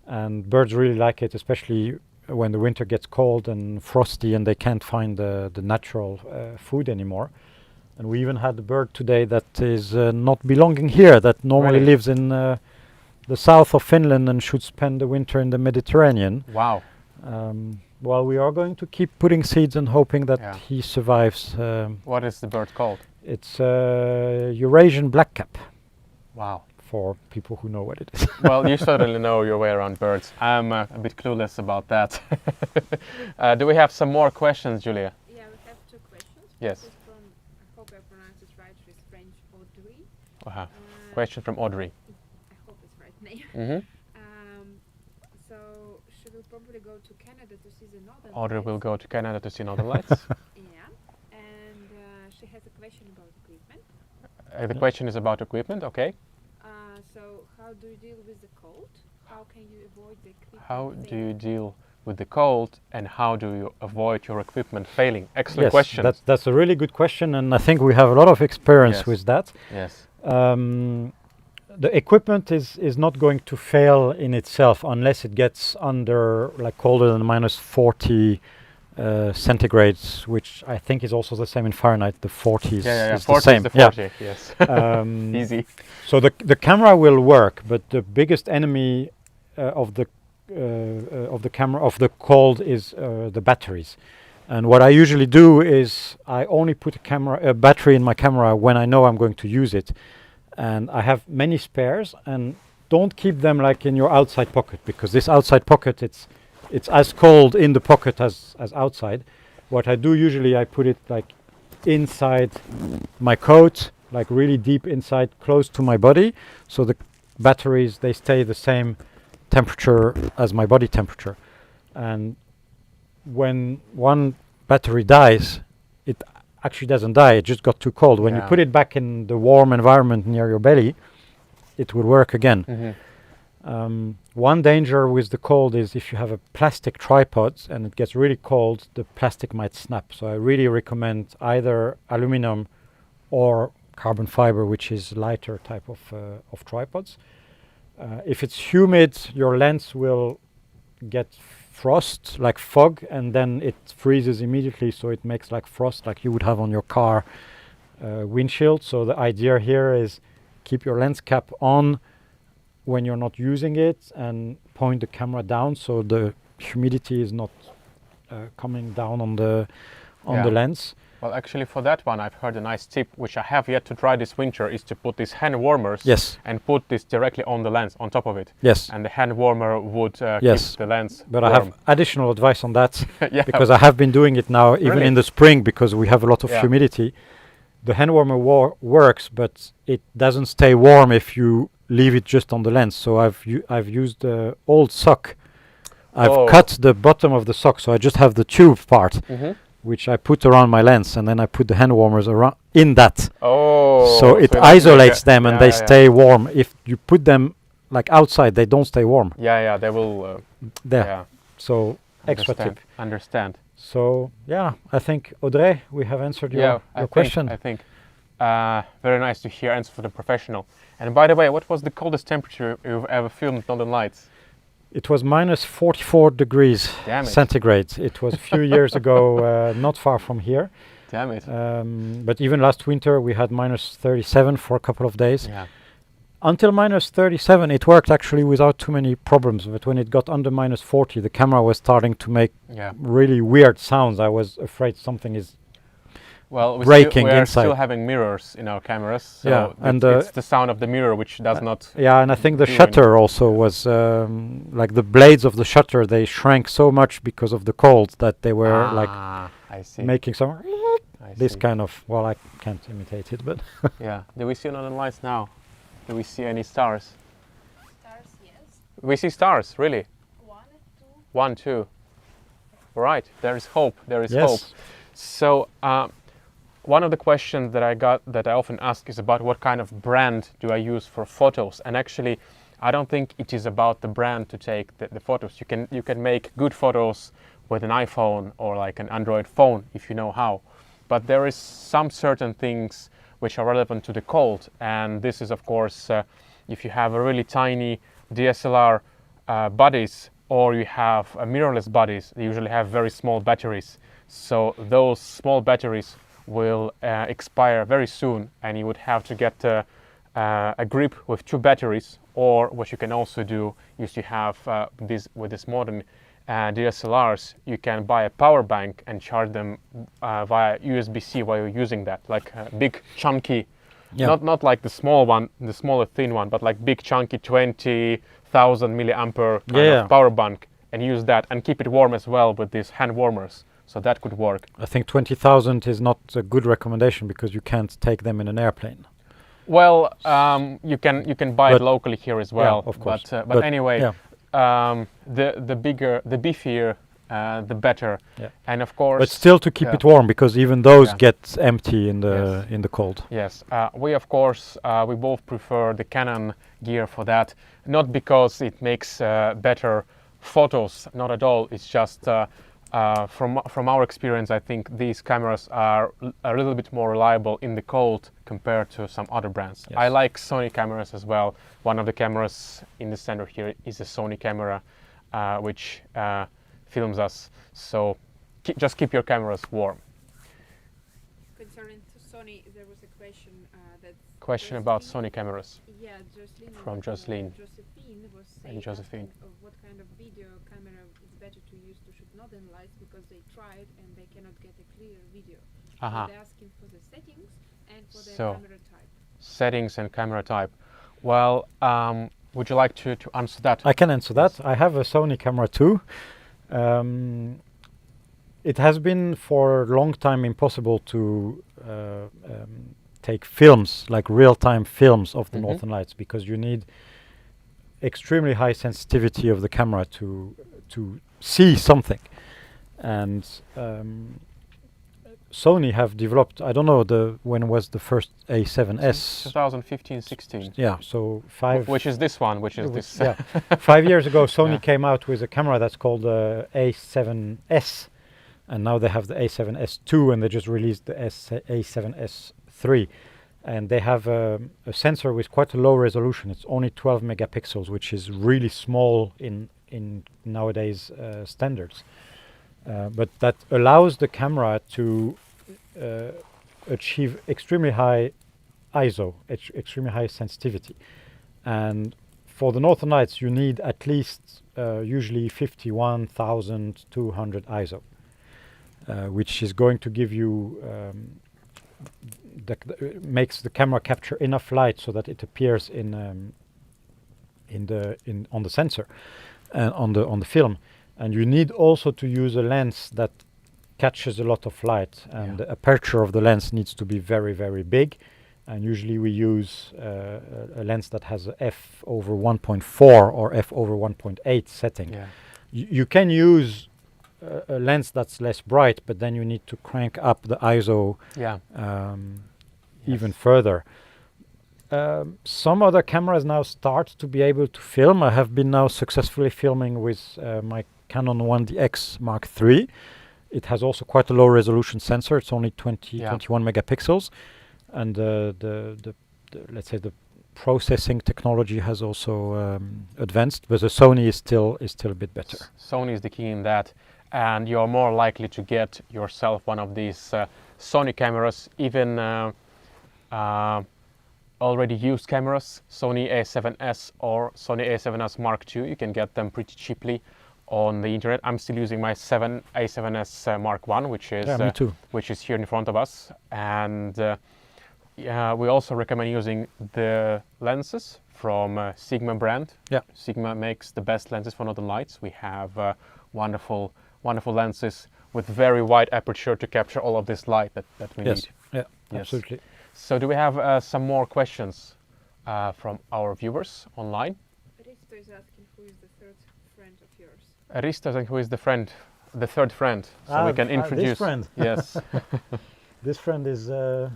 Speaker 2: and birds really like it, especially when the winter gets cold and frosty and they can't find the natural food anymore. And we even had a bird today that is not belonging here, that normally
Speaker 1: Really?
Speaker 2: lives in the south of Finland and should spend the winter in the Mediterranean.
Speaker 1: Wow.
Speaker 2: Well, we are going to keep putting seeds and hoping that he survives.
Speaker 1: What is the bird called?
Speaker 2: It's Eurasian blackcap,
Speaker 1: Wow.
Speaker 2: for people who know what it is.
Speaker 1: Well, you certainly know your way around birds. I'm a bit clueless about that. Do we have some more questions, Julia?
Speaker 3: Yeah, we have two questions.
Speaker 1: Yes.
Speaker 3: This is from, I hope I pronounced it right, she's French, Audrey.
Speaker 1: Question from Audrey.
Speaker 3: I hope it's right. name.
Speaker 1: Mm-hmm.
Speaker 3: So she will probably go to Canada to see the northern
Speaker 1: Audrey will
Speaker 3: lights.
Speaker 1: go to Canada to see Northern Lights.
Speaker 3: Yeah, and she has a question about equipment.
Speaker 1: The question is about equipment, okay?
Speaker 3: So how do you deal with the cold? How can you avoid the equipment?
Speaker 1: How do
Speaker 3: failing?
Speaker 1: you deal with the cold and how do you avoid your equipment failing? Excellent
Speaker 2: Yes,
Speaker 1: question.
Speaker 2: that's a really good question, and I think we have a lot of experience
Speaker 1: Yes.
Speaker 2: with that.
Speaker 1: Yes.
Speaker 2: The equipment is not going to fail in itself unless it gets under, like, colder than -40 centigrades, which I think is also the same in Fahrenheit. The 40s
Speaker 1: Yeah.
Speaker 2: is the
Speaker 1: 40
Speaker 2: same.
Speaker 1: is the 40, yes.
Speaker 2: Um,
Speaker 1: Easy.
Speaker 2: So the camera will work, but the biggest enemy of the camera, of the cold, is the batteries. And what I usually do is I only put a battery in my camera when I know I'm going to use it, and I have many spares. And don't keep them like in your outside pocket, because this outside pocket, it's as cold in the pocket as outside. What I do usually, I put it like inside my coat, like really deep inside, close to my body, so the batteries, they stay the same temperature as my body temperature. And when one battery dies, it actually doesn't die, it just got too cold. When you
Speaker 1: Yeah.
Speaker 2: put it back in the warm environment near your belly, it will work again. One danger with the cold is if you have a plastic tripod and it gets really cold, the plastic might snap. So I really recommend either aluminum or carbon fiber, which is lighter type of tripods. If it's humid, your lens will get frost, like fog, and then it freezes immediately, so it makes like frost, like you would have on your car windshield. So the idea here is keep your lens cap on when you're not using it and point the camera down so the humidity is not coming down on the lens.
Speaker 1: Well, actually, for that one, I've heard a nice tip, which I have yet to try this winter, is to put these hand warmers
Speaker 2: Yes.
Speaker 1: and put this directly on the lens, on top of it.
Speaker 2: Yes.
Speaker 1: And the hand warmer would
Speaker 2: Yes.
Speaker 1: keep the lens
Speaker 2: But
Speaker 1: warm.
Speaker 2: I have additional advice on that
Speaker 1: Yeah.
Speaker 2: because I have been doing it now, even
Speaker 1: Really?
Speaker 2: in the spring, because we have a lot of
Speaker 1: Yeah.
Speaker 2: humidity. The hand warmer works, but it doesn't stay warm if you leave it just on the lens. So I've used the old sock. I've cut the bottom of the sock, so I just have the tube part, which I put around my lens, and then I put the hand warmers around in that.
Speaker 1: Oh.
Speaker 2: So it
Speaker 1: you
Speaker 2: isolates
Speaker 1: make
Speaker 2: them and they stay warm. If you put them like outside, they don't stay warm.
Speaker 1: Yeah, they will.
Speaker 2: There.
Speaker 1: Yeah.
Speaker 2: So extra tip.
Speaker 1: Understand.
Speaker 2: So yeah, I think Audrey, we have answered your question.
Speaker 1: I think. Very nice to hear answer for the professional. And by the way, what was the coldest temperature you've ever filmed Northern Lights?
Speaker 2: It was -44 degrees
Speaker 1: Damn it.
Speaker 2: centigrade. It was a few years ago, not far from here.
Speaker 1: Damn it.
Speaker 2: But even last winter, we had -37 for a couple of days.
Speaker 1: Yeah.
Speaker 2: Until -37, it worked actually without too many problems. But when it got under -40, the camera was starting to make really weird sounds. I was afraid something is breaking
Speaker 1: we are
Speaker 2: inside.
Speaker 1: still having mirrors in our cameras, so
Speaker 2: Yeah, and
Speaker 1: it's the sound of the mirror which does not.
Speaker 2: Yeah, and I think the
Speaker 1: do
Speaker 2: shutter also was like the blades of the shutter. They shrank so much because of the cold that they were like
Speaker 1: I see.
Speaker 2: making some this
Speaker 1: see.
Speaker 2: kind of. Well, I can't imitate it, but
Speaker 1: Yeah. Do we see Northern Lights now? Do we see any stars?
Speaker 3: Stars, yes.
Speaker 1: We see stars, really.
Speaker 3: 1, 2.
Speaker 1: 1, 2. Right. There is hope. There is
Speaker 2: Yes.
Speaker 1: hope. So. One of the questions that I often ask is about what kind of brand do I use for photos, and actually I don't think it is about the brand to take the photos. You can make good photos with an iPhone or like an Android phone if you know how, but there is some certain things which are relevant to the cold, and this is of course if you have a really tiny DSLR bodies or you have mirrorless bodies, they usually have very small batteries, so those small batteries will expire very soon, and you would have to get a grip with 2 batteries. Or what you can also do is you have with this modern DSLRs, you can buy a power bank and charge them via USB-C while you're using that, like a big chunky, not like the small one, the smaller thin one, but like big chunky 20,000 milliampere kind of power bank, and use that and keep it warm as well with these hand warmers. So that could work.
Speaker 2: I think 20,000 is not a good recommendation because you can't take them in an airplane.
Speaker 1: Well, you can buy it
Speaker 2: But-
Speaker 1: locally here as well.
Speaker 2: of course.
Speaker 1: But anyway,
Speaker 2: yeah.
Speaker 1: the bigger, the beefier, the better.
Speaker 2: Yeah.
Speaker 1: And of course,
Speaker 2: But still to keep
Speaker 1: yeah.
Speaker 2: it warm, because even those
Speaker 1: Yeah.
Speaker 2: get empty in the
Speaker 1: Yes.
Speaker 2: in the cold.
Speaker 1: Yes, we of course we both prefer the Canon gear for that. Not because it makes better photos, not at all. It's just from our experience, I think these cameras are a little bit more reliable in the cold compared to some other brands.
Speaker 2: Yes.
Speaker 1: I like Sony cameras as well. One of the cameras in the center here is a Sony camera, which films us. So just keep your cameras warm.
Speaker 3: Concerning to Sony, there was a question that
Speaker 1: Question about Sony cameras.
Speaker 3: Yeah, Jocelyn
Speaker 1: From Jocelyn.
Speaker 3: Josephine was saying
Speaker 1: And Josephine.
Speaker 3: asking of what kind of video camera is better to use to shoot northern lights, because they tried and they cannot get a clear video.
Speaker 1: Aha.
Speaker 3: So they're asking for the settings and for their
Speaker 1: So-
Speaker 3: camera type.
Speaker 1: Settings and camera type. Well, would you like to answer that?
Speaker 2: I can answer that. I have a Sony camera too. It has been for a long time impossible to take films, like real-time films of the
Speaker 1: Mhm.
Speaker 2: Northern Lights, because you need extremely high sensitivity of the camera to see something. And Sony have developed, I don't know when was the first A7S.
Speaker 1: 2015-16.
Speaker 2: Yeah, so five.
Speaker 1: Which is this one, which is
Speaker 2: Which-
Speaker 1: this.
Speaker 2: yeah. 5 years ago, Sony
Speaker 1: Yeah.
Speaker 2: came out with a camera that's called the A7S, and now they have the A7S2, and they just released the A7S3, and they have a sensor with quite a low resolution. It's only 12 megapixels, which is really small in nowadays standards. But that allows the camera to achieve extremely high ISO, extremely high sensitivity. And for the Northern Lights, you need at least usually 51,200 ISO, which is going to give you makes the camera capture enough light so that it appears on the sensor and on the film. And you need also to use a lens that catches a lot of light, and
Speaker 1: Yeah.
Speaker 2: the aperture of the lens needs to be very, very big. And usually we use a lens that has a f/1.4 or f/1.8 setting.
Speaker 1: Yeah.
Speaker 2: You can use a lens that's less bright, but then you need to crank up the ISO
Speaker 1: Yeah.
Speaker 2: even further. Some other cameras now start to be able to film. I have been now successfully filming with my Canon 1DX Mark III. It has also quite a low resolution sensor. It's only 21 megapixels, and the let's say the processing technology has also advanced, but the Sony is still a bit better.
Speaker 1: Sony is the key in that, and you're more likely to get yourself one of these Sony cameras, even already used cameras, Sony A7S or Sony A7S Mark II. You can get them pretty cheaply on the internet. I'm still using my A7S Mark I, which is
Speaker 2: Yeah, me too.
Speaker 1: which is here in front of us, and we also recommend using the lenses from Sigma brand.
Speaker 2: Yeah.
Speaker 1: Sigma makes the best lenses for Northern Lights. We have wonderful lenses with very wide aperture to capture all of this light that we
Speaker 2: Yes.
Speaker 1: need.
Speaker 2: Yeah,
Speaker 1: Yes.
Speaker 2: absolutely.
Speaker 1: So do we have some more questions from our viewers online?
Speaker 3: Risto is asking who is the third friend of yours.
Speaker 1: Risto, who is the third friend? So we can introduce.
Speaker 2: This friend.
Speaker 1: Yes,
Speaker 2: This friend is a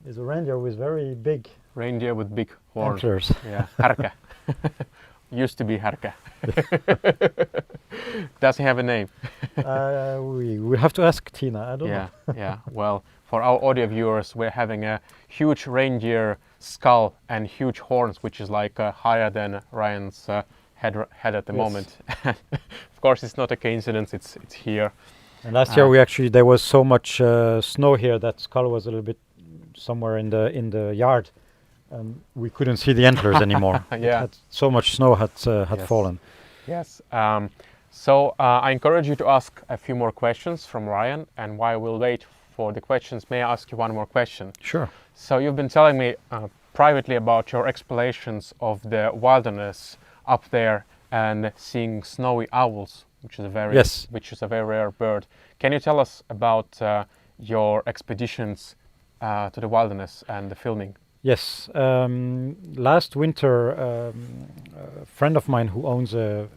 Speaker 2: reindeer with very big
Speaker 1: reindeer with big horns.
Speaker 2: antlers.
Speaker 1: Yeah, Härkä. Used to be Härkä. Does he have a name?
Speaker 2: We have to ask Tina. I don't
Speaker 1: Yeah,
Speaker 2: know.
Speaker 1: yeah. Well, for our audio viewers, we're having a huge reindeer skull and huge horns, which is like higher than Ryan's head at the
Speaker 2: Yes.
Speaker 1: moment. Of course, it's not a coincidence. It's here.
Speaker 2: And last year there was so much snow here that skull was a little bit somewhere in the yard, and we couldn't see the antlers anymore.
Speaker 1: Yeah.
Speaker 2: So much snow had
Speaker 1: Yes.
Speaker 2: fallen.
Speaker 1: Yes. So I encourage you to ask a few more questions from Rayann, and while we'll wait for the questions, may I ask you one more question?
Speaker 2: Sure.
Speaker 1: So you've been telling me privately about your explorations of the wilderness up there and seeing snowy owls, which is a very rare bird. Can you tell us about your expeditions to the wilderness and the filming?
Speaker 2: Yes. Last winter, a friend of mine who owns a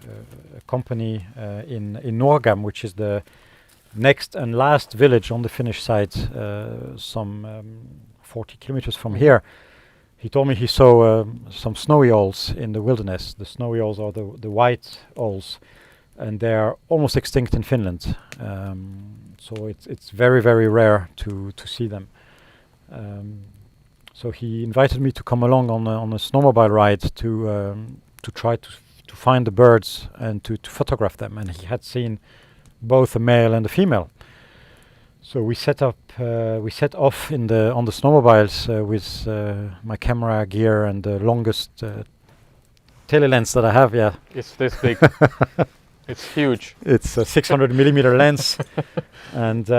Speaker 2: company in Norgam, which is the next and last village on the Finnish side, some 40 kilometers from here. He told me he saw some snowy owls in the wilderness. The snowy owls are the white owls, and they are almost extinct in Finland. So it's very, very rare to see them. So he invited me to come along on a snowmobile ride to try to find the birds and to photograph them. And he had seen both a male and a female. So we set off on the snowmobiles with my camera gear and the longest telelens that I have. Yeah,
Speaker 1: It's this big. It's huge.
Speaker 2: it's a 600 millimeter lens, and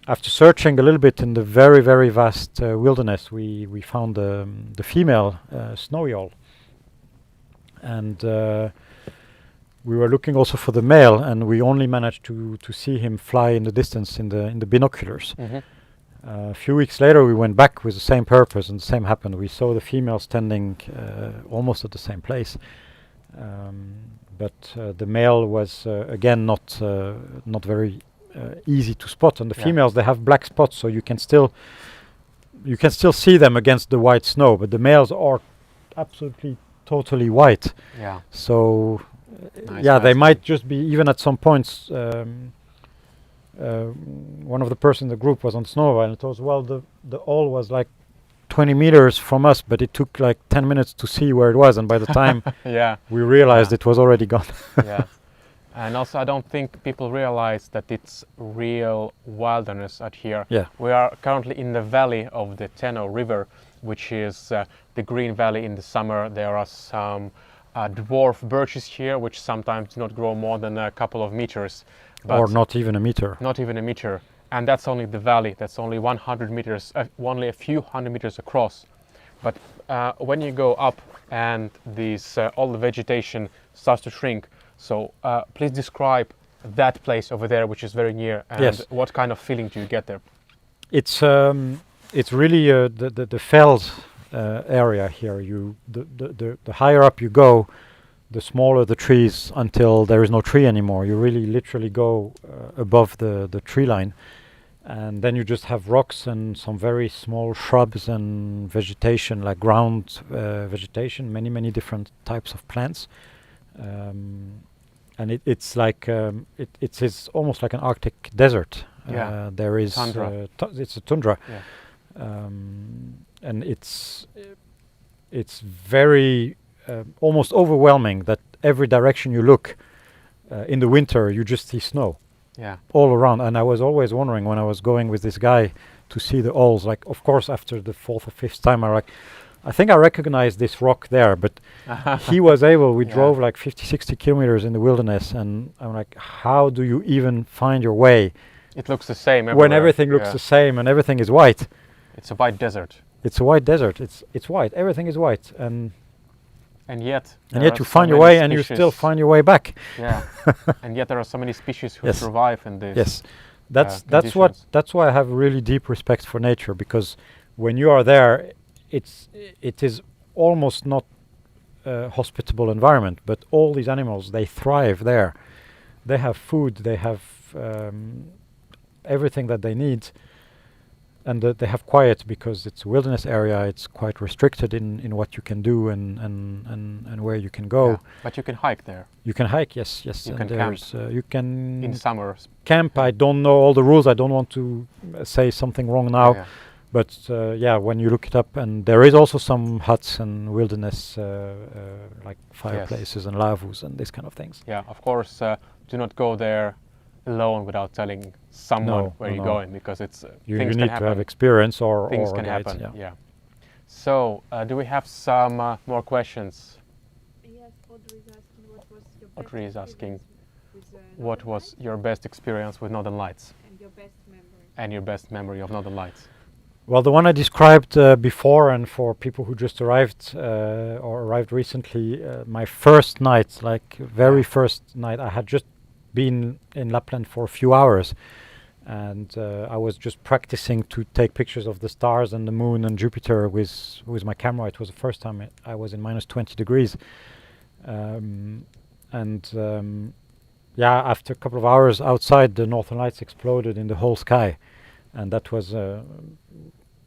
Speaker 2: after searching a little bit in the very, very vast wilderness, we found the female snowy owl, and we were looking also for the male, and we only managed to see him fly in the distance in the binoculars. A few weeks later, we went back with the same purpose, and the same happened. We saw the female standing almost at the same place, but the male was again not very easy to spot. And the females, they have black spots, so you can still see them against the white snow. But the males are absolutely totally white.
Speaker 1: Yeah.
Speaker 2: So
Speaker 1: Nice,
Speaker 2: yeah, they
Speaker 1: nice.
Speaker 2: might just be, even at some points. One of the persons in the group was on snowmobile and told us, well, the owl was like 20 meters from us, but it took like 10 minutes to see where it was, and by the time
Speaker 1: Yeah.
Speaker 2: we realized
Speaker 1: Yeah.
Speaker 2: it was already gone.
Speaker 1: Yeah. And also, I don't think people realize that it's real wilderness out here.
Speaker 2: Yeah.
Speaker 1: We are currently in the valley of the Teno River, which is the green valley in the summer. There are some dwarf birches here, which sometimes do not grow more than a couple of meters.
Speaker 2: Or not even a meter.
Speaker 1: Not even a meter. And that's only the valley. That's only 100 meters, only a few hundred meters across. But when you go up and all the vegetation starts to shrink, so please describe that place over there, which is very near, and
Speaker 2: Yes.
Speaker 1: what kind of feeling do you get there?
Speaker 2: It's really the fells area here. The higher up you go, the smaller the trees, until there is no tree anymore. You really literally go above the tree line, and then you just have rocks and some very small shrubs and vegetation, like ground vegetation, many different types of plants. And it's like it's almost like an Arctic desert.
Speaker 1: Yeah.
Speaker 2: There is
Speaker 1: Tundra.
Speaker 2: It's a tundra.
Speaker 1: Yeah.
Speaker 2: And it's very almost overwhelming that every direction you look in the winter you just see snow
Speaker 1: Yeah.
Speaker 2: all around. And I was always wondering when I was going with this guy to see the owls, like, of course after the fourth or fifth time I think I recognized this rock there, but he was able. We
Speaker 1: Yeah.
Speaker 2: drove like 50-60 kilometers in the wilderness, and I'm like, how do you even find your way
Speaker 1: It looks the same everywhere.
Speaker 2: when everything looks
Speaker 1: Yeah.
Speaker 2: the same and everything is white?
Speaker 1: It's a white desert.
Speaker 2: It's a white desert. It's white. Everything is white, and
Speaker 1: yet
Speaker 2: you
Speaker 1: there are
Speaker 2: find
Speaker 1: so
Speaker 2: your
Speaker 1: many
Speaker 2: way, and you still
Speaker 1: species.
Speaker 2: find your way back.
Speaker 1: Yeah. And yet there are so many species who
Speaker 2: Yes.
Speaker 1: survive in this.
Speaker 2: Yes, that's
Speaker 1: conditions.
Speaker 2: that's why I have really deep respect for nature, because when you are there, it is almost not a hospitable environment, but all these animals, they thrive there. They have food, they have everything that they need, and they have quiet, because it's a wilderness area. It's quite restricted in what you can do and where you can go.
Speaker 1: Yeah. But you can hike there
Speaker 2: You can hike, yes,
Speaker 1: You
Speaker 2: and
Speaker 1: can camp.
Speaker 2: there's you can
Speaker 1: in summer.
Speaker 2: camp. I don't know all the rules. I don't want to say something wrong now.
Speaker 1: Yeah.
Speaker 2: But yeah, when you look it up, and there is also some huts and wilderness, like fireplaces and lavus and this kind of things.
Speaker 1: Yeah, of course, do not go there alone without telling someone
Speaker 2: No,
Speaker 1: where
Speaker 2: no,
Speaker 1: you're
Speaker 2: no.
Speaker 1: going, because it's
Speaker 2: You
Speaker 1: things
Speaker 2: need
Speaker 1: can
Speaker 2: to have
Speaker 1: happen.
Speaker 2: experience or
Speaker 1: Things
Speaker 2: or
Speaker 1: can
Speaker 2: guides,
Speaker 1: happen.
Speaker 2: yeah.
Speaker 1: Yeah. So, do we have some more questions?
Speaker 3: Yes, Audrey is asking what was your best
Speaker 1: Audrey is asking,
Speaker 3: experience with
Speaker 1: What
Speaker 3: Northern
Speaker 1: was
Speaker 3: Lights
Speaker 1: your best experience with Northern Lights
Speaker 3: and your best memory?
Speaker 1: and your best memory of Northern Lights?
Speaker 2: Well, the one I described before, and for people who just arrived or arrived recently, my first night, like very first night, I had just been in Lapland for a few hours, and I was just practicing to take pictures of the stars and the moon and Jupiter with my camera. It was the first time I was in minus 20 degrees, yeah, after a couple of hours outside, the Northern Lights exploded in the whole sky, and that was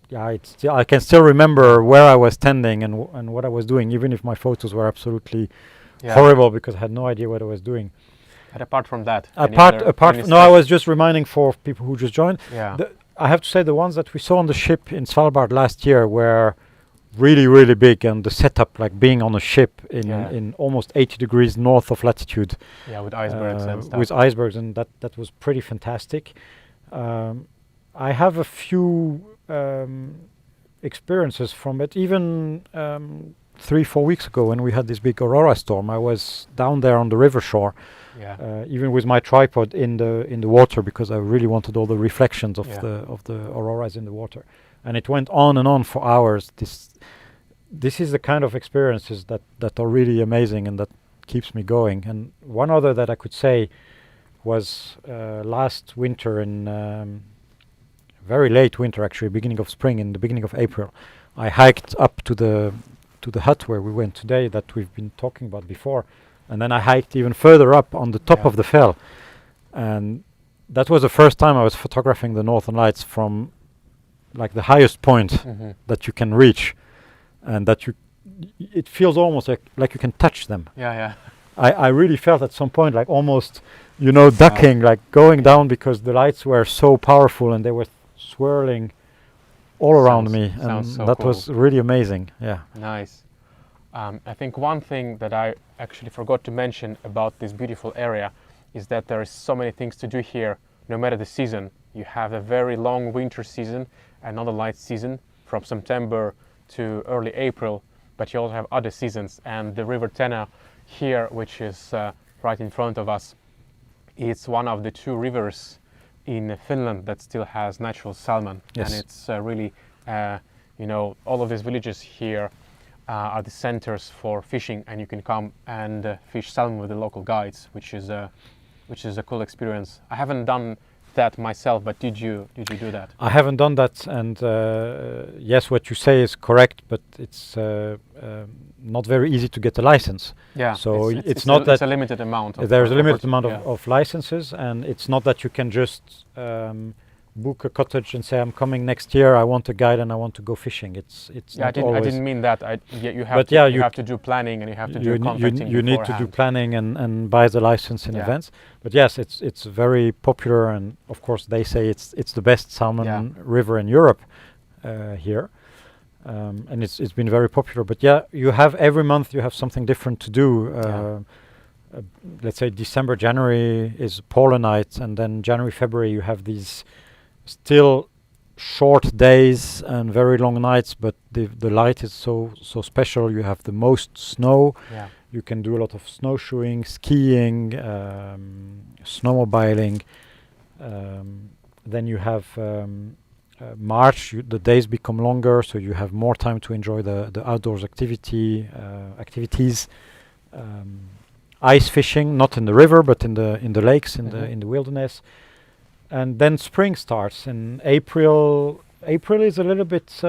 Speaker 2: yeah, I can still remember where I was standing and what I was doing, even if my photos were absolutely horrible because I had no idea what I was doing.
Speaker 1: But apart from that,
Speaker 2: no, I was just reminding for people who just joined.
Speaker 1: Yeah.
Speaker 2: I have to say the ones that we saw on the ship in Svalbard last year were really, really big, and the setup, like being on a ship in almost 80 degrees north of latitude.
Speaker 1: Yeah, with icebergs and stuff.
Speaker 2: With icebergs, and that was pretty fantastic. I have a few experiences from it. Even 3-4 weeks ago, when we had this big Aurora storm, I was down there on the river shore, even with my tripod in the water, because I really wanted all the reflections of the auroras in the water. And it went on and on for hours. This is the kind of experiences that are really amazing and that keeps me going. And one other that I could say was last winter, in very late winter, actually, beginning of spring, in the beginning of April, I hiked up to the hut where we went today, that we've been talking about before, and then I hiked even further up on the top of the fell, and that was the first time I was photographing the Northern Lights from like the highest point that you can reach, and that it feels almost like you can touch them. I really felt at some point like almost, ducking, like going down, because the lights were so powerful and they were swirling all around me, and that was really amazing. Yeah.
Speaker 1: Nice. I think one thing that I actually forgot to mention about this beautiful area is that there is so many things to do here, no matter the season. You have a very long winter season, another light season from September to early April, but you also have other seasons. And the River Tena here, which is right in front of us, it's one of the 2 rivers in Finland that still has natural salmon.
Speaker 2: Yes.
Speaker 1: And it's really, all of these villages here are the centers for fishing, and you can come and fish salmon with the local guides, which is a cool experience. I haven't done that myself, but did you do that?
Speaker 2: I haven't done that, and yes, what you say is correct, but it's not very easy to get a license.
Speaker 1: Yeah.
Speaker 2: So
Speaker 1: it's a limited amount.
Speaker 2: There's a limited amount of licenses, and it's not that you can just book a cottage and say, I'm coming next year, I want a guide and I want to go fishing. It's
Speaker 1: I didn't mean that. You have to do planning, and you have to do contracting.
Speaker 2: You need to do planning and buy the license in advance. But yes, it's very popular, and of course they say it's the best salmon river in Europe here, and it's been very popular. But you have every month you have something different to do. Let's say December, January is polar night, and then January, February you have these still short days and very long nights, but the light is so special. You have the most snow. You can do a lot of snowshoeing, skiing, snowmobiling. Then you have March, the days become longer, so you have more time to enjoy the outdoors activities. Ice fishing, not in the river, but in the lakes, in the wilderness. And then spring starts in April. April is a little bit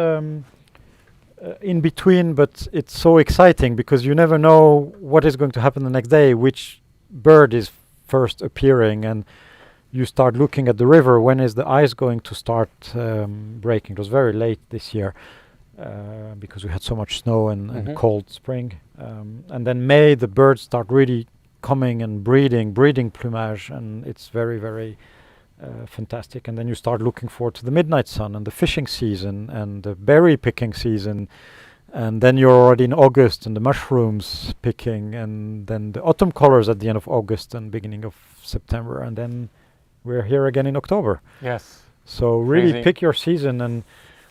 Speaker 2: in between, but it's so exciting because you never know what is going to happen the next day, which bird is first appearing, and you start looking at the river. When is the ice going to start breaking? It was very late this year because we had so much snow and cold spring. And then May, the birds start really coming and breeding plumage, and it's very, very fantastic. And then you start looking forward to the midnight sun and the fishing season and the berry picking season, and then you're already in August and the mushrooms picking, and then the autumn colors at the end of August and beginning of September, and then we're here again in October.
Speaker 1: Yes.
Speaker 2: So really pick your season, and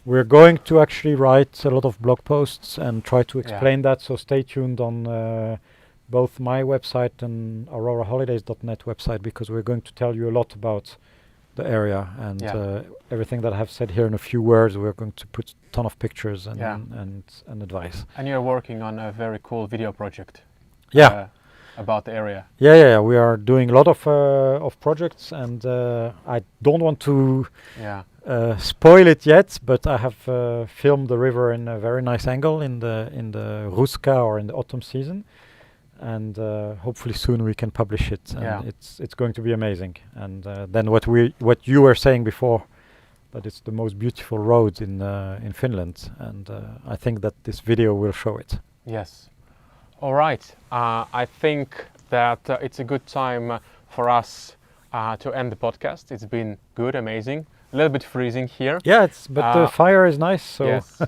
Speaker 2: we're going to actually write a lot of blog posts and try to explain that, so stay tuned on both my website and auroraholidays.net website, because we're going to tell you a lot about the area and everything that I have said here in a few words. We're going to put a ton of pictures and advice.
Speaker 1: And you're working on a very cool video project. about the area.
Speaker 2: Yeah. We are doing a lot of projects, and I don't want to
Speaker 1: Yeah.
Speaker 2: spoil it yet, but I have filmed the river in a very nice angle in the Ruska, or in the autumn season, and hopefully soon we can publish it. And
Speaker 1: Yeah.
Speaker 2: it's going to be amazing. And then what you were saying before, that it's the most beautiful road in Finland, and I think that this video will show it.
Speaker 1: Yes. All right. I think that it's a good time for us to end the podcast. It's been good, amazing. A little bit freezing here.
Speaker 2: Yeah, but the fire is nice. So
Speaker 1: Yes.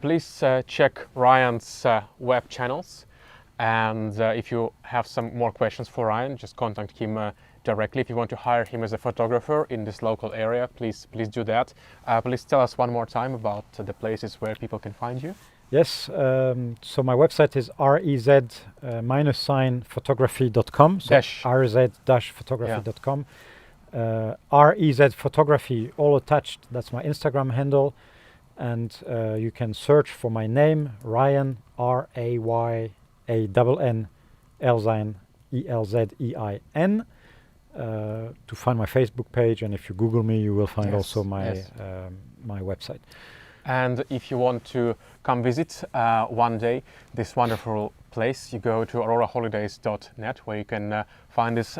Speaker 1: Please check Ryan's web channels, and if you have some more questions for Ryan, just contact him directly. If you want to hire him as a photographer in this local area, please do that. Please tell us one more time about the places where people can find you.
Speaker 2: yes, so my website is rez-photography.com. So
Speaker 1: Dash.
Speaker 2: rz-photography.com. REZ Photography, all attached. That's my Instagram handle, and you can search for my name, Rayann, Rayann Elzein, Elzein, to find my Facebook page, and if you Google me, you will find
Speaker 1: Yes,
Speaker 2: also my
Speaker 1: yes.
Speaker 2: my website.
Speaker 1: And if you want to come visit one day this wonderful place, you go to auroraholidays.net, where you can find this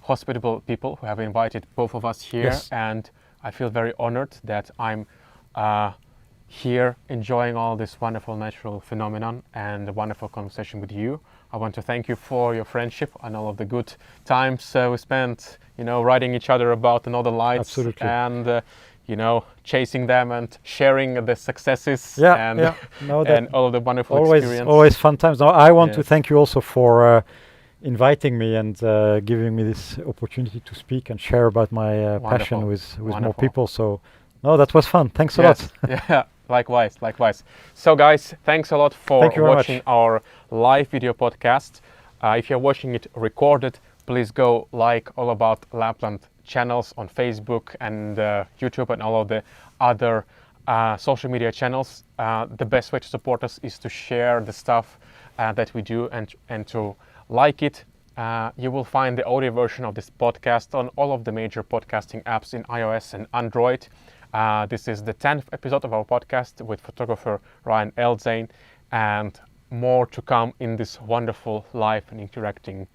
Speaker 1: hospitable people who have invited both of us here.
Speaker 2: Yes.
Speaker 1: And I feel very honored that I'm here enjoying all this wonderful natural phenomenon and a wonderful conversation with you. I want to thank you for your friendship and all of the good times we spent, writing each other about the northern lights.
Speaker 2: Absolutely.
Speaker 1: And chasing them and sharing the successes and
Speaker 2: No,
Speaker 1: and all of the wonderful experience.
Speaker 2: always fun times. Now I want to
Speaker 1: Yes.
Speaker 2: thank you also for inviting me and giving me this opportunity to speak and share about my passion with more
Speaker 1: Wonderful.
Speaker 2: people. So no, that was fun. Thanks a
Speaker 1: Yes.
Speaker 2: lot.
Speaker 1: Yeah, likewise. So guys, thanks a lot for
Speaker 2: Thank you very
Speaker 1: watching
Speaker 2: much.
Speaker 1: our live video podcast. If you're watching it recorded, please go like All About Lapland channels on Facebook and YouTube and all of the other social media channels. The best way to support us is to share the stuff that we do and to like it. You will find the audio version of this podcast on all of the major podcasting apps in iOS and Android. This is the 10th episode of our podcast with photographer Rayann Elzein, and more to come in this wonderful live and interacting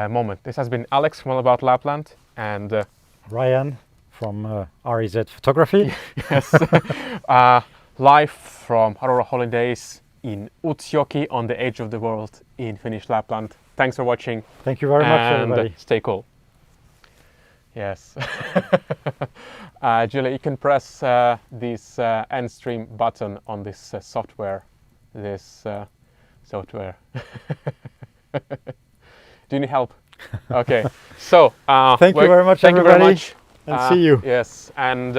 Speaker 1: moment. This has been Alex from All About Lapland, and
Speaker 2: Rayann from REZ Photography.
Speaker 1: yes, live from Aurora Holidays in Utsjoki on the edge of the world in Finnish Lapland. Thanks for watching.
Speaker 2: Thank you very much,
Speaker 1: and
Speaker 2: everybody.
Speaker 1: stay cool. Yes. Julia, you can press this end stream button on this software. This software. Do you need help? Okay. So
Speaker 2: Thank you very much,
Speaker 1: thank you
Speaker 2: everybody,
Speaker 1: very much.
Speaker 2: and see you.
Speaker 1: Yes, and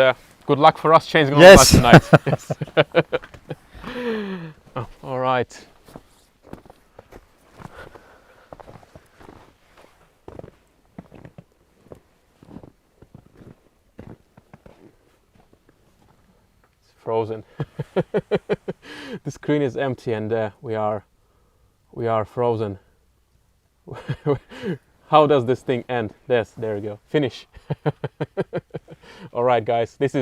Speaker 1: good luck for us changing all
Speaker 2: Yes.
Speaker 1: of us tonight. Yes. Oh, all right. It's frozen. The screen is empty, and we are frozen. How does this thing end? There you go. Finish. All right, guys. This is